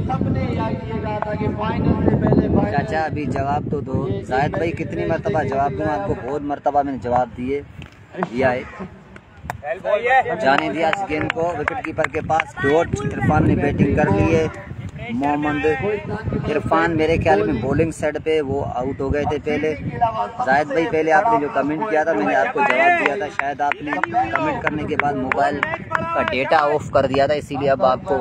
सबने ये कहा था कि फाइनल से पहले। चाचा अभी जवाब तो दो। जायद भाई कितनी मरतबा जवाब दूं आपको? बहुत मरतबा मैंने जवाब दिया है। जाने दिया इस गेंद को विकेट कीपर के पास। डॉट इरफान ने बैटिंग कर ली है। मोहम्मद इरफान मेरे ख्याल में बॉलिंग साइड पे वो आउट हो गए थे पहले। जायद भाई पहले आपने जो कमेंट किया था मैंने आपको जवाब दिया था, शायद आपने कमेंट करने के बाद मोबाइल का डेटा ऑफ कर दिया था, इसीलिए अब आपको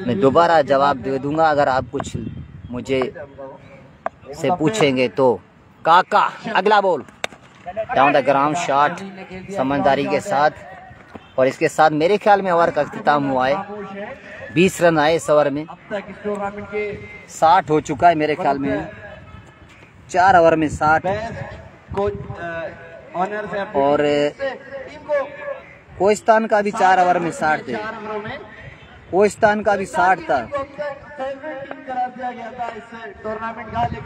मैं दोबारा जवाब दे दूंगा अगर आप कुछ मुझे से पूछेंगे तो। काका अगला ball down the ground shot समझदारी के साथ, और इसके साथ मेरे ख्याल में ओवर का अख्तिताम हुआ है। 20 रन आए इस ओवर में। 60 हो चुका है मेरे ख्याल में, 4 ओवर में 60। और कोहिस्तान का भी 4 ओवर में 60 थे। कोहिस्तान का भी 60 था।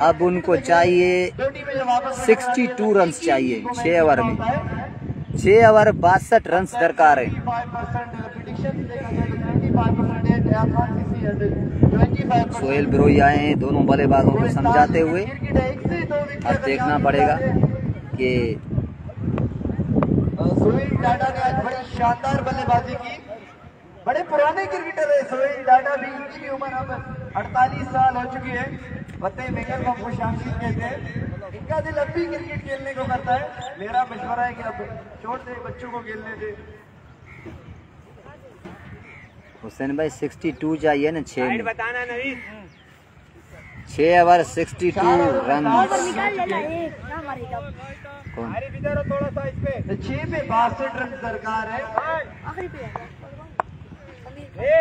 अब उनको चाहिए 62 रन चाहिए 6 ओवर में। 6 ओवर 62 रन दरकार है। सोहेल बिरोई आए हैं दोनों बल्लेबाजों को समझाते हुए। अब देखना पड़ेगा कि सोहेल डाडा ने आज बड़ी शानदार बल्लेबाजी की। बड़े पुराने क्रिकेटर है सोहेल डाडा भी, इनकी भी उम्र अब 48 साल हो चुकी है। वतन मेंगल को खुशामदीद कहते हैं। इनका दिल अब भी क्रिकेट खेलने को करता है। मेरा मशवरा है कि अब छोड़ दे, बच्चों को खेलने दे। हुसैन भाई 62 चाहिए ना 6 में। बताना नहीं 6 ओवर 62 रन। थोड़ा सा इस पे 6 पे 62 रन दरकार है।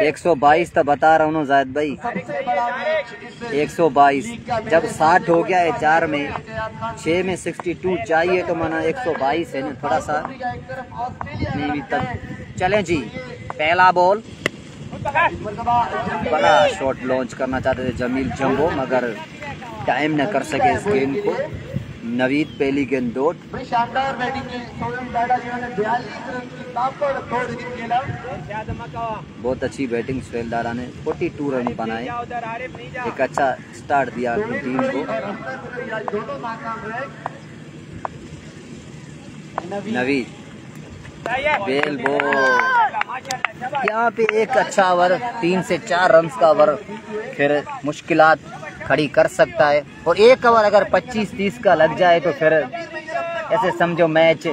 122 तो बता रहा हूँ जायद भाई, 122। जब 60 हो गया है 4 में, 6 में 62 चाहिए तो माना 122 है ना, थोड़ा सा नहीं भी तक। चलें जी, पहला बॉल बड़ा शॉट लॉन्च करना चाहते थे जमील जंबो, मगर टाइम न कर सके इस गेंद को। नवीद पहली गेंद डॉट। शानदार बैटिंग की सोहेल डाडा जिन्होंने 42 रन की ताबड़तोड़ विकेट खेला। बहुत अच्छी बैटिंग सोहेल डाडा ने 42 रन बनाए, एक अच्छा स्टार्ट दिया अपनी टीम को। दोनों नाकाम रहे। नवीद बेल बॉल, यहाँ पे एक अच्छा ओवर 3 से 4 रन का ओवर फिर मुश्किलात खड़ी कर सकता है, और एक ओवर अगर 25-30 का लग जाए तो फिर ऐसे समझो मैच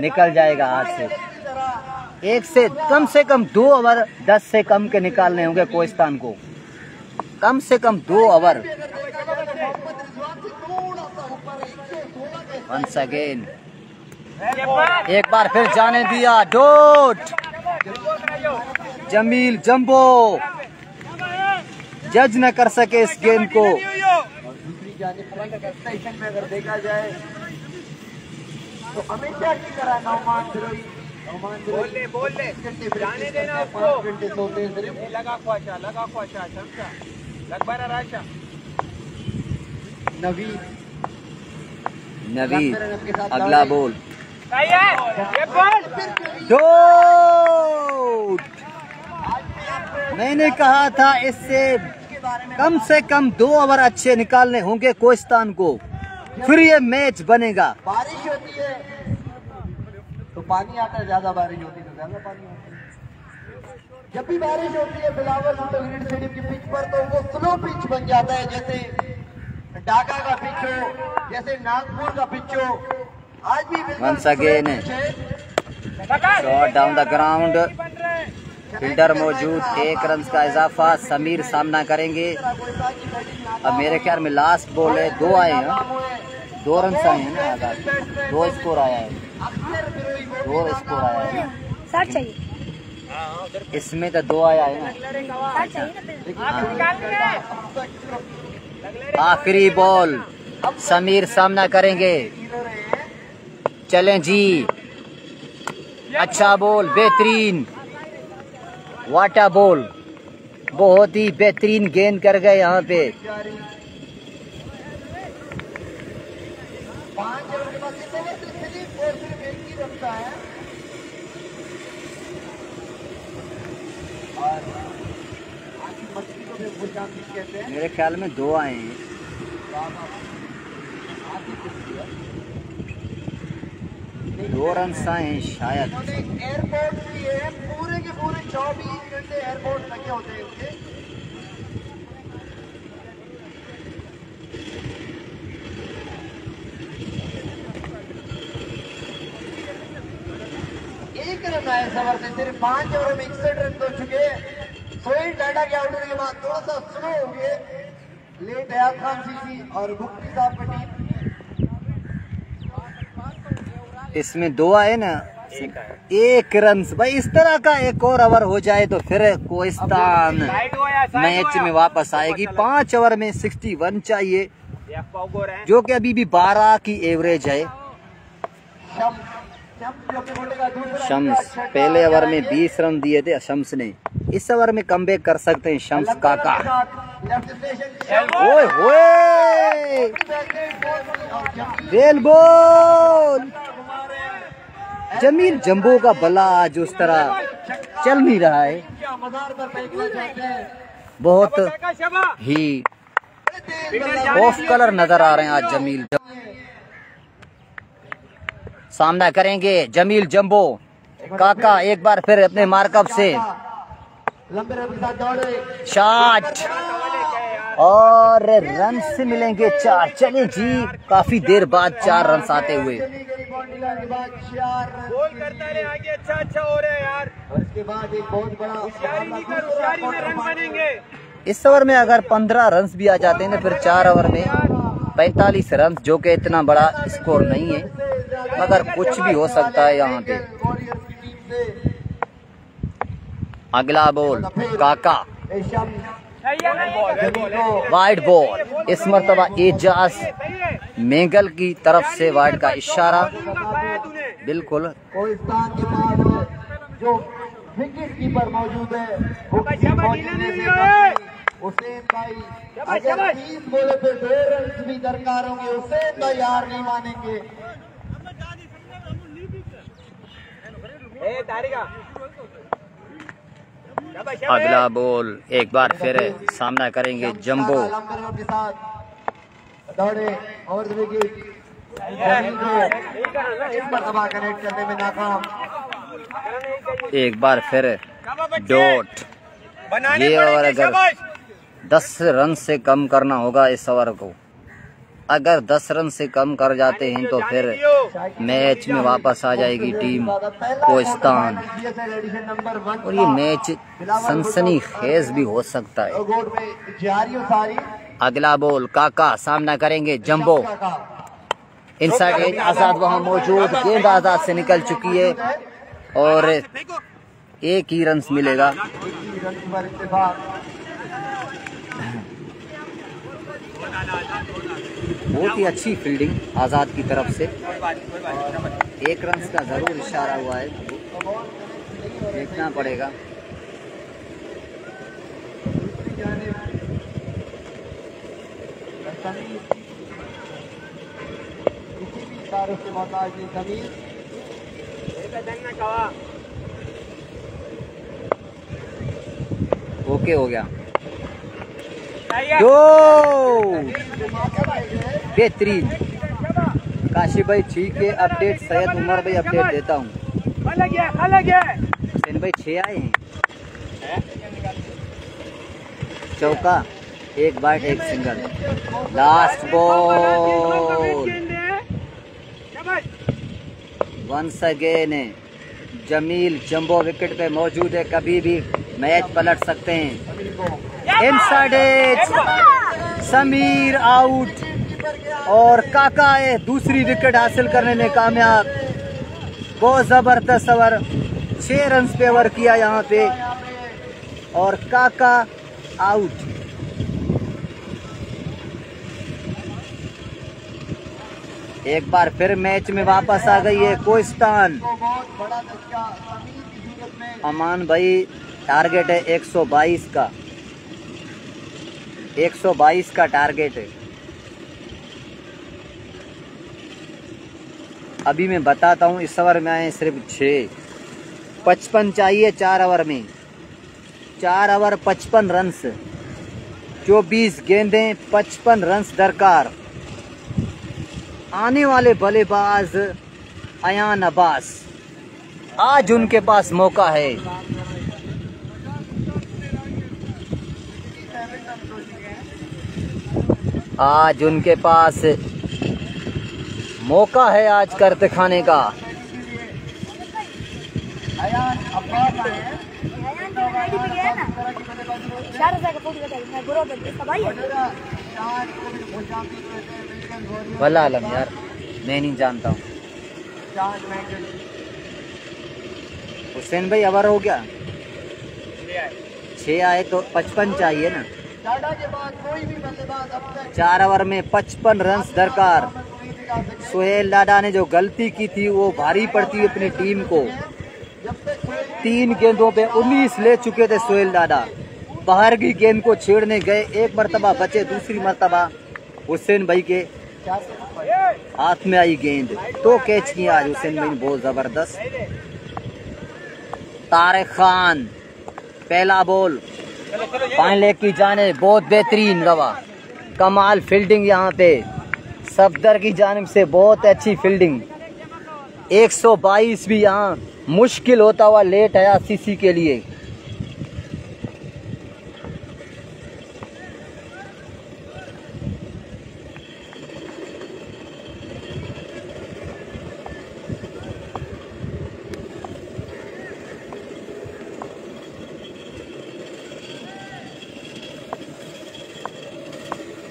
निकल जाएगा हाथ से। एक से कम 2 ओवर 10 से कम के निकालने होंगे कोहिस्तान को, कम से कम 2 ओवर। वंस अगेन एक बार फिर जाने दिया डॉट। जमील जंबो जज न कर सके इस गेंद को। दूसरी जानिब स्टेशन में अगर देखा जाए तो हमेशा की तरह नौमान फिरोई बोल ले जाने देना उसको। 5 घंटे सोते हैं सिर्फ। लगा ख्वाशा शमसा लगबारा राशा। नवीद अगला बॉल ये बॉल डॉट। मैंने कहा था इससे कम से कम 2 ओवर अच्छे निकालने होंगे कोहिस्तान को, फिर ये मैच बनेगा। बारिश होती है तो पानी आता है, ज्यादा बारिश होती है तो ज्यादा पानी आता है। जब भी बारिश होती है बिलावल इंटरग्रेटेड स्टेडियम की पिच पर तो वो स्लो पिच बन जाता है, जैसे ढाका का पिच हो, जैसे नागपुर का पिच हो। आज भी Once again, shot down the ground, fielder मौजूद, 1 रन का इजाफा। समीर सामना करेंगे। अब मेरे ख्याल में लास्ट बॉल है, 2 आए हैं, 2 रन आए हैं ना, आजाद 2 स्कोर आया है, 2 स्कोर आया है। 60 चाहिए, इसमें तो 2 आया है ना। 60 चाहिए ना। आखिरी बॉल, समीर सामना करेंगे। चलें जी, अच्छा बॉल, बेहतरीन वाटर बॉल, बहुत ही बेहतरीन गेंद कर गए यहाँ पे। 5 ओवर के बाद सिर्फ एक ही रखता है और आखिर मछली को भी भूचान कहते हैं। मेरे ख्याल में 2 आए हैं। 2 रन आए हैं शायद। एयरपोर्ट भी है, पूरे के पूरे 24 घंटे एयरपोर्ट लगे होते हैं उनके। एक रन आए इस ओवर से, सिर्फ 5 ओवर में 61 रन हो चुके। सोहेल डाडा के आउट होने के बाद थोड़ा सा स्लो हो गए, लेट अयाज खान सीसी और मुफ्ती साहब की टीम। इसमें 2 आए ना, 1 रन। भाई इस तरह का एक और ओवर हो जाए तो फिर कोहिस्तान मैच में वापस आएगी। 5 ओवर में 61 चाहिए, जो कि अभी भी 12 की एवरेज है। शम्स पहले ओवर में 20 रन दिए थे शम्स ने, इस ओवर में कमबैक कर सकते हैं शम्स काका। ओए होए, बेल बॉल। जमील जंबो का बल्ला आज उस तरह चल नहीं रहा है, बहुत ही ऑफ कलर नजर आ रहे हैं आज जमील। सामना करेंगे जमील जंबो काका एक बार फिर अपने मार्कअप से। शॉट और रन से मिलेंगे 4। चलें जी, काफी देर बाद 4 रन आते हुए। गोल करता रहे आगे, अच्छा हो रहा है यार। उसके बाद एक बहुत बड़ा होशियारी नहीं कर, होशियारी में रन बनेंगे। इस ओवर में अगर 15 रन भी आ जाते हैं ना, फिर 4 ओवर में 45 रन, जो कि इतना बड़ा स्कोर नहीं है, मगर कुछ भी हो सकता है यहाँ पे। अगला बॉल काका, वाइड बॉल। इस मरतबा एजाज मेंगल की तरफ से वाइड का इशारा। बिल्कुल कोहिस्तान के पास जो विकेट कीपर मौजूद है हुसैन भाई। अगर 30 बोले पे 2 रन भी दरकार होंगे, हुसैन भाई हार नहीं मानेंगे। अगला बॉल एक बार फिर सामना करेंगे जंबो। के साथ दौड़े और विकेट इस मरतबा कनेक्ट करने में नाकाम। एक बार फिर डॉट। ये ओवर अगर 10 रन से कम करना होगा इस ओवर को। अगर 10 रन से कम कर जाते हैं तो फिर मैच में वापस आ जाएगी टीम कोहिस्तान और ये मैच सनसनीखेज भी हो सकता है। अगला बॉल काका सामना करेंगे जंबो। इनसाइड एज आजाद वहां मौजूद, गेंद आजाद से निकल चुकी है और 1 ही रन मिलेगा। बहुत ही अच्छी फील्डिंग आजाद की तरफ से। 1 रन का जरूर इशारा हुआ है, देखना पड़ेगा। ओके हो गया, बेहतरीन। काशिफ भाई ठीक है, अपडेट सैयद उमर भाई अपडेट देता हूँ। हुसैन भाई 6 आए हैं, चौका, 1 bat 1 single. Last ball once again Jameel Jumbo wicket पे मौजूद है, कभी भी मैच पलट सकते हैं। इनसाइड एज समीर आउट और काका है दूसरी विकेट हासिल करने में कामयाब। बहुत जबरदस्त ओवर, 6 रन पे ओवर किया यहाँ पे और काका आउट। एक बार फिर मैच में वापस आ गई है कोहिस्तान। अमान भाई टारगेट है 122 का, 122 का टारगेट है। अभी मैं बताता हूँ, इस ओवर में आए सिर्फ 6, 55 चाहिए 4 ओवर में। 4 ओवर 55 रन, 24 गेंदें, 55 रन दरकार। आने वाले बल्लेबाज अयान अब्बास, आज उनके पास मौका है। आज उनके पास मौका है आज करते खाने का। भला आलम यार, मैं नहीं जानता हूँ। हुसैन भाई ओवर हो गया, 6 आए तो 55 चाहिए ना। 4 ओवर में 55 रन दरकार। सोहेल डाडा ने जो गलती की थी वो भारी पड़ती है अपनी टीम को। 3 गेंदों पे 19 ले चुके थे सोहेल डाडा। बाहर की गेंद को छेड़ने गए, 1 मरतबा बचे, दूसरी मरतबा हुसैन भाई के हाथ में आई गेंद तो कैच किया आज हुसैन भाई ने बहुत जबरदस्त। तारिक खान पहला बॉल फाइन लेग की जाने, बहुत बेहतरीन रवा, कमाल फील्डिंग यहाँ पे सफदर की जानिब से, बहुत अच्छी फील्डिंग। 122 भी यहाँ मुश्किल होता हुआ लेट आया सीसी के लिए।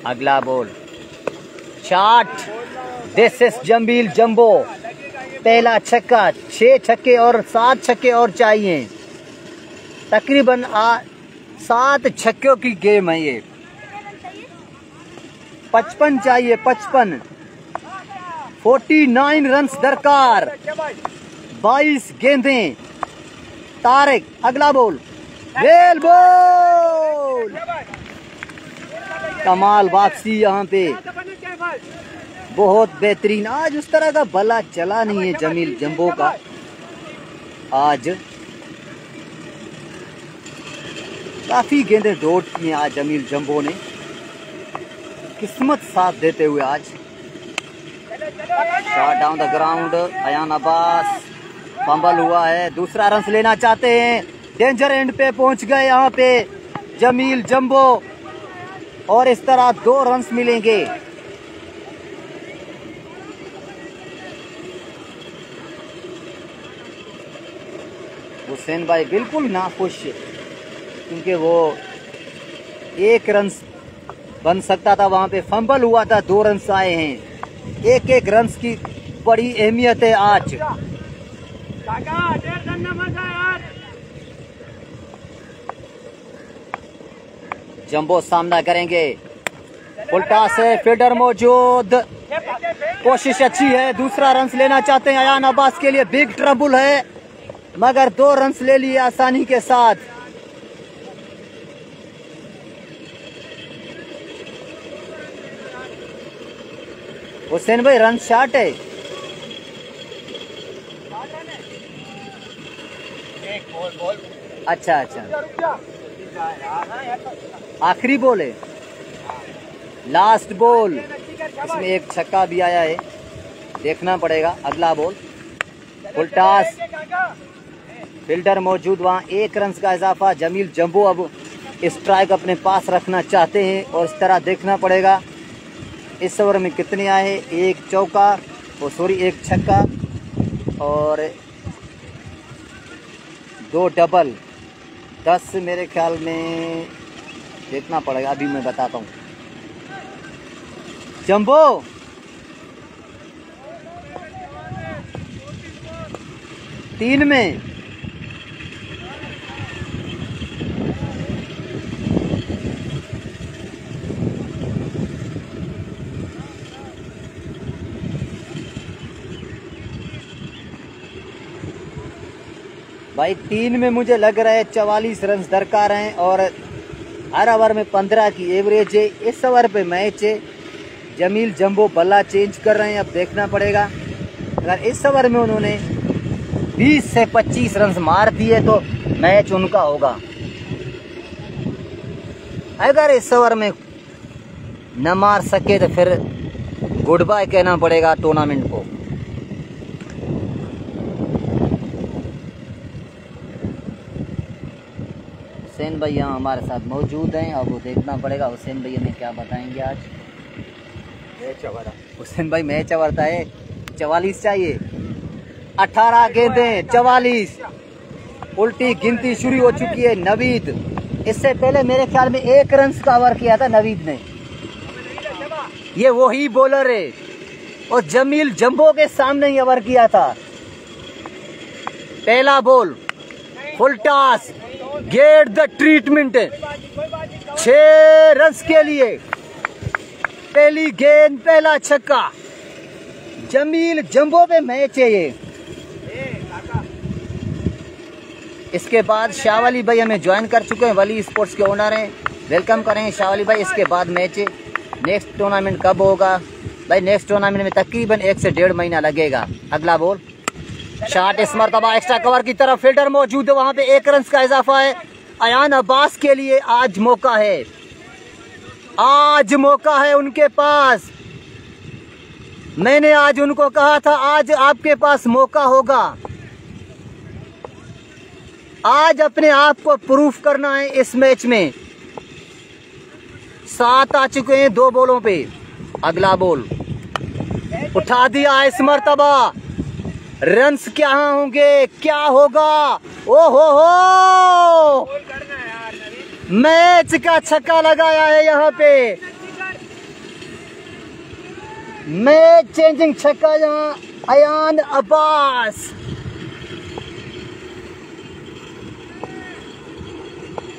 अगला ball shot, this is Jameel Jumbo. पहला छक्का, 6 छक्के और 7 छक्के और चाहिए। तकरीबन 7 छक्कों की गेम है ये। 55 चाहिए, 55, 49 रन दरकार। 22 गेंदें, तारिक अगला बॉल, वेल बॉल, कमाल वापसी यहाँ पे, बहुत बेहतरीन। आज उस तरह का बल्ला चला नहीं है जमील जंबो का। आज काफी गेंदें डॉट की हैं आज जमील जंबो ने, किस्मत साथ देते हुए आज। Shot down the ground, Ayaan Abbas, fumble हुआ है, दूसरा रन लेना चाहते हैं, डेंजर एंड पे पहुंच गए यहाँ पे जमील जंबो, और इस तरह 2 रन मिलेंगे। हुसैन भाई बिल्कुल नाखुश, क्योंकि वो 1 रन बन सकता था, वहां पे फंबल हुआ था, 2 रन आए हैं। 1-1 रन की बड़ी अहमियत है आज। जंबो सामना करेंगे, उल्टा से फील्डर मौजूद, कोशिश अच्छी है, दूसरा रन लेना चाहते हैं अयान अब्बास के लिए बिग ट्रबल है, मगर 2 रन ले लिए आसानी के साथ। हुसैन भाई रन शॉट है, अच्छा अच्छा, आखिरी बॉल है, लास्ट बॉल, इसमें 1 छक्का भी आया है, देखना पड़ेगा। अगला बॉल, फुलटास, फील्डर मौजूद, वहाँ 1 रन का इजाफा। जमील जंबो अब स्ट्राइक अपने पास रखना चाहते हैं, और इस तरह देखना पड़ेगा इस ओवर में कितने आए। 1 चौका, सॉरी 1 छक्का और 2 डबल, 10 मेरे ख्याल में देखना पड़ेगा, अभी मैं बताता हूँ। जंबो तीन में भाई 3 में मुझे लग रहा है 44 रन दरकार हैं, और हर ओवर में 15 की एवरेज है। इस ओवर पे मैच है, जमील जंबो बल्ला चेंज कर रहे हैं, अब देखना पड़ेगा। अगर इस ओवर में उन्होंने 20 से 25 रन मार दिए तो मैच उनका होगा। अगर इस ओवर में न मार सके तो फिर गुड बाय कहना पड़ेगा टूर्नामेंट को। हुसैन भाई यहाँ हमारे साथ मौजूद हैं, अब वो देखना पड़ेगा हुसैन भाई हमें क्या बताएंगे आज। हुसैन भाई मैच अवरता है, 44 चाहिए, 18 गेंदें 44, उल्टी गिनती शुरू हो चुकी है। नवीद इससे पहले मेरे ख्याल में 1 रन का ओवर किया था नवीद ने, ये वही बॉलर है, और जमील जंबो के सामने ही ओवर किया था। पहला ball, full toss, get the treatment, 6 run के लिए, पहली गेंद पहला छक्का। जमील जंबो पे मैच है ये। इसके बाद शाहवली भाई हमें ज्वाइन कर चुके हैं, वली स्पोर्ट्स के ओनर हैं, वेलकम करेंगे शाहवली भाई। इसके बाद मैच है, नेक्स्ट टूर्नामेंट कब होगा भाई? नेक्स्ट टूर्नामेंट में तकरीबन 1 से 1.5 महीना लगेगा। अगला बॉल, शॉट इस मरतबा एक्स्ट्रा कवर की तरफ, फील्डर मौजूद है, वहां पे 1 रन का इजाफा है। अयान अब्बास के लिए आज मौका है, आज मौका है उनके पास। मैंने आज उनको कहा था आज आपके पास मौका होगा, आज अपने आप को प्रूफ करना है इस मैच में। 7 आ चुके हैं 2 बॉलों पे। अगला बॉल उठा दिया इस मरतबा, रन्स क्या होंगे, क्या होगा? ओ हो, मैच का छक्का लगाया है यहाँ पे, मैच चेंजिंग छक्का यहाँ अयान अब्बास।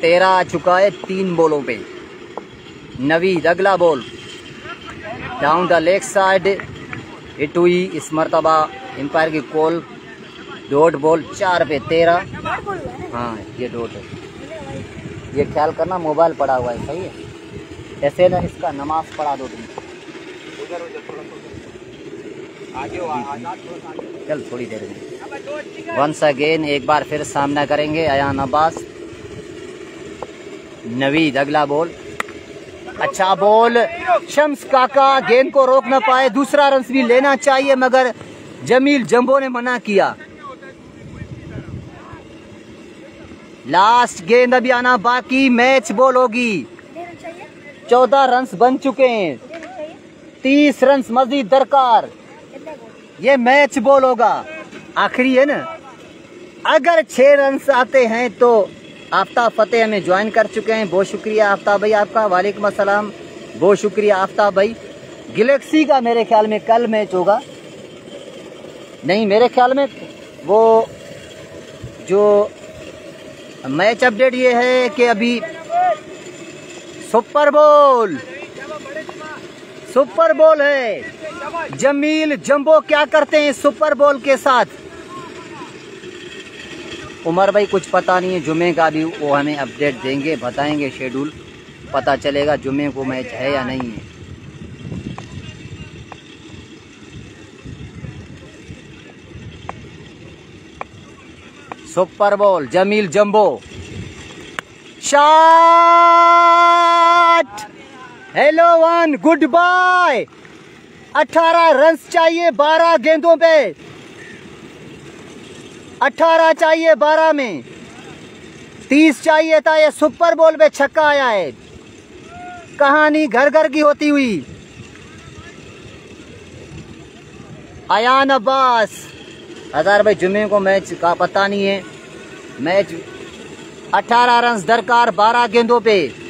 13 आ चुका है 3 बॉलों पे। नवीद अगला ball, down the leg side, hit हुई इस मरतबा, एम्पायर की कॉल डॉट बॉल 4 पे 13। डॉट बॉल हुआ है ना? हाँ ये डॉट है। ये ख्याल करना मोबाइल पड़ा हुआ है, सही है। ऐसे ना इसका नमाज पढ़ा दो तुम। चल थोड़ी देर में। वंस अगेन एक बार फिर सामना करेंगे अयान अब्बास, नवीद। अगला बॉल, अच्छा बॉल। शम्स काका गेंद को रोक ना पाए, दूसरा रन भी लेना चाहिए मगर जमील जंबो ने मना किया। लास्ट गेंद अभी आना बाकी, मैच बॉल होगी। 14 रन बन चुके हैं, 30 रन मजीद दरकार। ये मैच बॉल होगा, आखिरी है ना। अगर 6 रन आते हैं तो आफ्ताब फतेह हमें ज्वाइन कर चुके हैं। बहुत शुक्रिया आफ्ताब भाई आपका। वालेकुम अस्सलाम, बहुत शुक्रिया आफ्ताब भाई। गैलेक्सी का मेरे ख्याल में कल मैच होगा, नहीं मेरे ख्याल में वो जो मैच अपडेट ये है कि अभी सुपर बॉल है। जमील जंबो क्या करते हैं सुपर बॉल के साथ? उमर भाई कुछ पता नहीं है, जुमे का भी वो हमें अपडेट देंगे, बताएंगे शेड्यूल, पता चलेगा जुमे को मैच है या नहीं है। Super ball, Jameel Jumbo, shot, hello one, good bye. 18 run चाहिए 12 गेंदों पे, 18 चाहिए 12 में, 30 चाहिए था। ये सुपर बॉल पे छक्का आया है। कहानी घर घर की होती हुई। अयान अब्बास, हजार भाई जुमे को मैच का पता नहीं है। मैच 18 रन दरकार 12 गेंदों पे।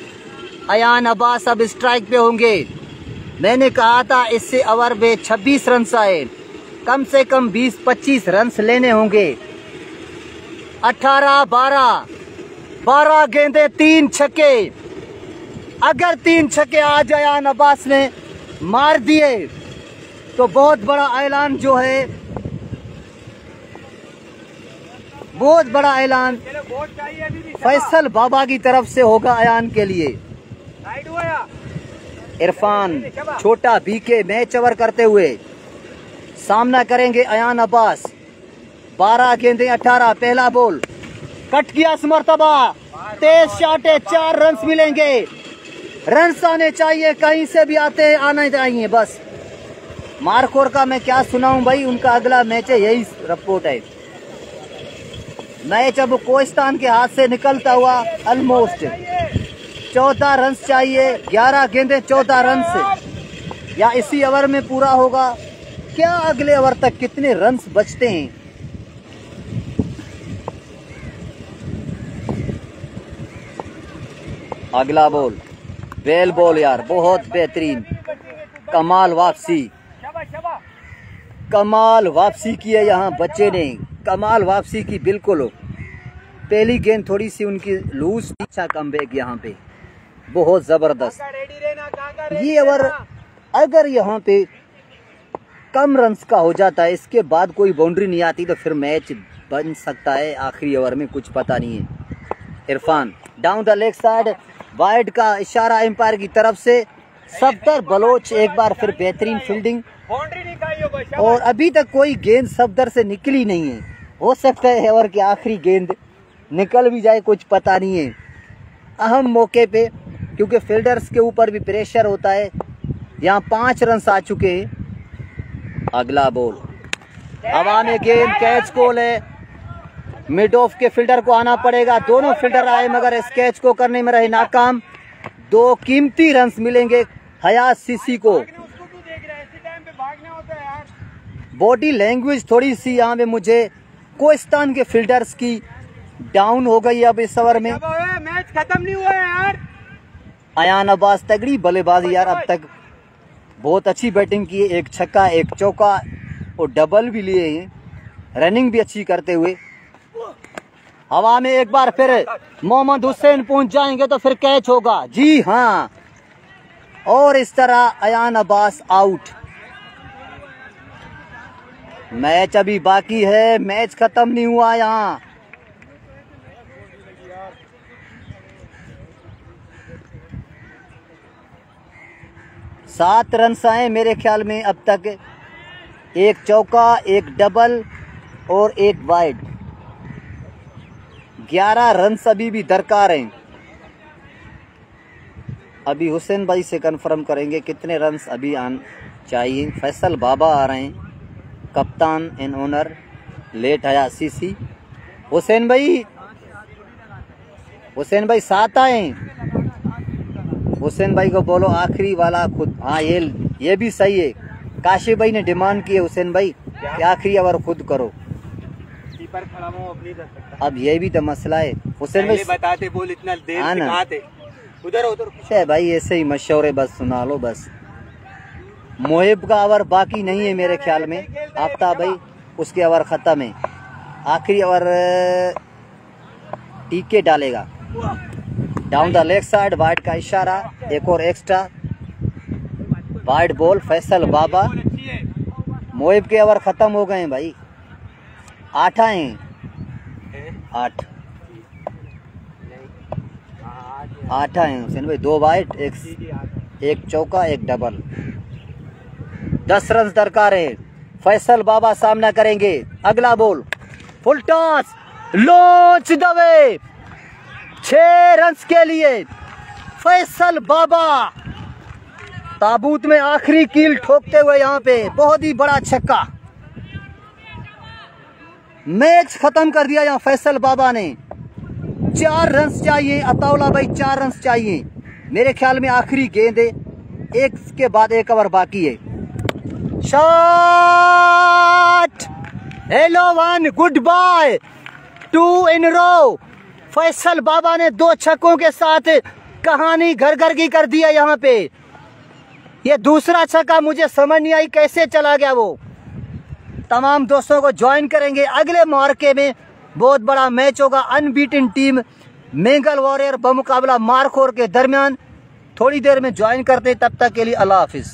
अयान अब्बास अब स्ट्राइक पे होंगे। मैंने कहा था इससे ओवर में 26 रन आए, कम से कम 20-25 रन लेने होंगे। 18-12 गेंदे, 3 छक्के। अगर 3 छक्के आज अयान अब्बास ने मार दिए तो बहुत बड़ा ऐलान जो है, बहुत बड़ा ऐलान फैसल बाबा की तरफ से होगा अयान के लिए। इरफान छोटा बीके मैच ओवर करते हुए सामना करेंगे अयान अब्बास। 12 गेंदे 18, पहला बॉल कट किया मरतबा, तेज शॉट है, 4 रन मिलेंगे। रन आने चाहिए, कहीं से भी आने चाहिए बस। मारखोर का मैं क्या सुनाऊं भाई, उनका अगला मैच है, यही रिपोर्ट है। मैच अब कोहिस्तान के हाथ से निकलता हुआ ऑलमोस्ट 14 रन चाहिए, 11 गेंदे 14 रन से, या इसी ओवर में पूरा होगा क्या? अगले ओवर तक कितने रन बचते हैं? अगला बॉल, वेल बॉल यार, बहुत बेहतरीन, कमाल वापसी, कमाल वापसी की है यहाँ बच्चे ने, कमाल वापसी की बिल्कुल। पहली गेंद थोड़ी सी उनकी लूज, अच्छा कमबैक यहाँ पे, बहुत जबरदस्त। ये ओवर अगर यहाँ पे कम रन्स का हो जाता है, इसके बाद कोई बाउंड्री नहीं आती, तो फिर मैच बन सकता है आखिरी ओवर में, कुछ पता नहीं है। Irfan down the leg side, wide का इशारा एम्पायर की तरफ से। सफदर बलोच एक बार फिर बेहतरीन फील्डिंग, और अभी तक कोई गेंद सफदर से निकली नहीं है। हो सकता है ओवर की आखिरी गेंद निकल भी जाए, कुछ पता नहीं है। अहम मौके पे, क्योंकि फील्डर्स के ऊपर भी प्रेशर होता है। यहाँ 5 रन आ चुके हैं। अगला बॉल, हवा में गेंद, कैच कॉल है। मिड ऑफ के फील्डर को आना पड़ेगा, दोनों फील्डर आए मगर इस कैच को करने में रहे नाकाम। 2 कीमती रन मिलेंगे हयात सीसी को। बॉडी लैंग्वेज थोड़ी सी यहाँ पे मुझे कोहिस्तान के फील्डर्स की डाउन हो गई अब इस ओवर में। मैच खत्म नहीं हुआ है यार। अयान अब्बास तगड़ी बल्लेबाजी यार, अब तक बहुत अच्छी बैटिंग की है। 1 छक्का 1 चौका और डबल भी लिए हैं, रनिंग भी अच्छी करते हुए। हवा में एक बार फिर मोहम्मद हुसैन पहुंच जाएंगे तो फिर कैच होगा, जी हाँ। और इस तरह अयान अब्बास आउट। मैच अभी बाकी है, मैच खत्म नहीं हुआ यहाँ। सात रन आए मेरे ख्याल में अब तक, एक चौका, एक डबल और एक वाइड। 11 रन अभी भी दरकार हैं। अभी हुसैन भाई से कंफर्म करेंगे कितने रन अभी चाहिए। फैसल बाबा आ रहे हैं, कप्तान एंड ओनर, लेट आया सीसी। हुसैन भाई 7 आए। हुसैन भाई को बोलो आखिरी वाला खुद। हाँ ये भी सही है। काशिफ भाई ने डिमांड की है हुसैन भाई कि आखिरी ओवर खुद करो। कीपर खड़ा हो अपनी कर सकता। अब ये भी तो मसला है हुसैन भाई। बताते बोल इतना देर हाँ से ना। कहाँ थे? उधर है भाई, ऐसे ही मशवरे बस सुना लो बस। मोहिब का ओवर बाकी नहीं है मेरे ख्याल में। आफ्ताब भाई उसके ओवर खत्म है। आखिरी ओवर टीके डालेगा। Down the leg side, wide का इशारा, एक और एक्स्ट्रा वाइड बॉल। फैसल बाबा, मोहिब के ओवर खत्म हो गए हैं भाई। 8 आए हैं, 8 आए हैं हुसैन भाई। 2 वाइड, एक चौका, एक डबल। 10 रन दरकार है। फैसल बाबा सामना करेंगे। अगला ball, full toss, launch the way. 6 run के लिए फैसल बाबा ताबूत में आखिरी कील ठोकते हुए यहाँ पे बहुत ही बड़ा छक्का। मैच खत्म कर दिया यहाँ फैसल बाबा ने। 4 रन चाहिए अताउला भाई, 4 रन चाहिए मेरे ख्याल में। आखिरी गेंद है, एक के बाद एक ओवर बाकी है। शॉट, हेलो 1, गुड बाय, 2 इन रो। फैसल बाबा ने 2 छक्कों के साथ कहानी घर घर की कर दिया यहाँ पे। ये दूसरा छक्का मुझे समझ नहीं आई कैसे चला गया वो। तमाम दोस्तों को ज्वाइन करेंगे अगले मार्के में। बहुत बड़ा मैच होगा। अनबीटन टीम मेंगल वॉरियर बमुकाबला मारखोर के दरमियान। थोड़ी देर में ज्वाइन करते, तब तक के लिए अल्लाह हाफिज।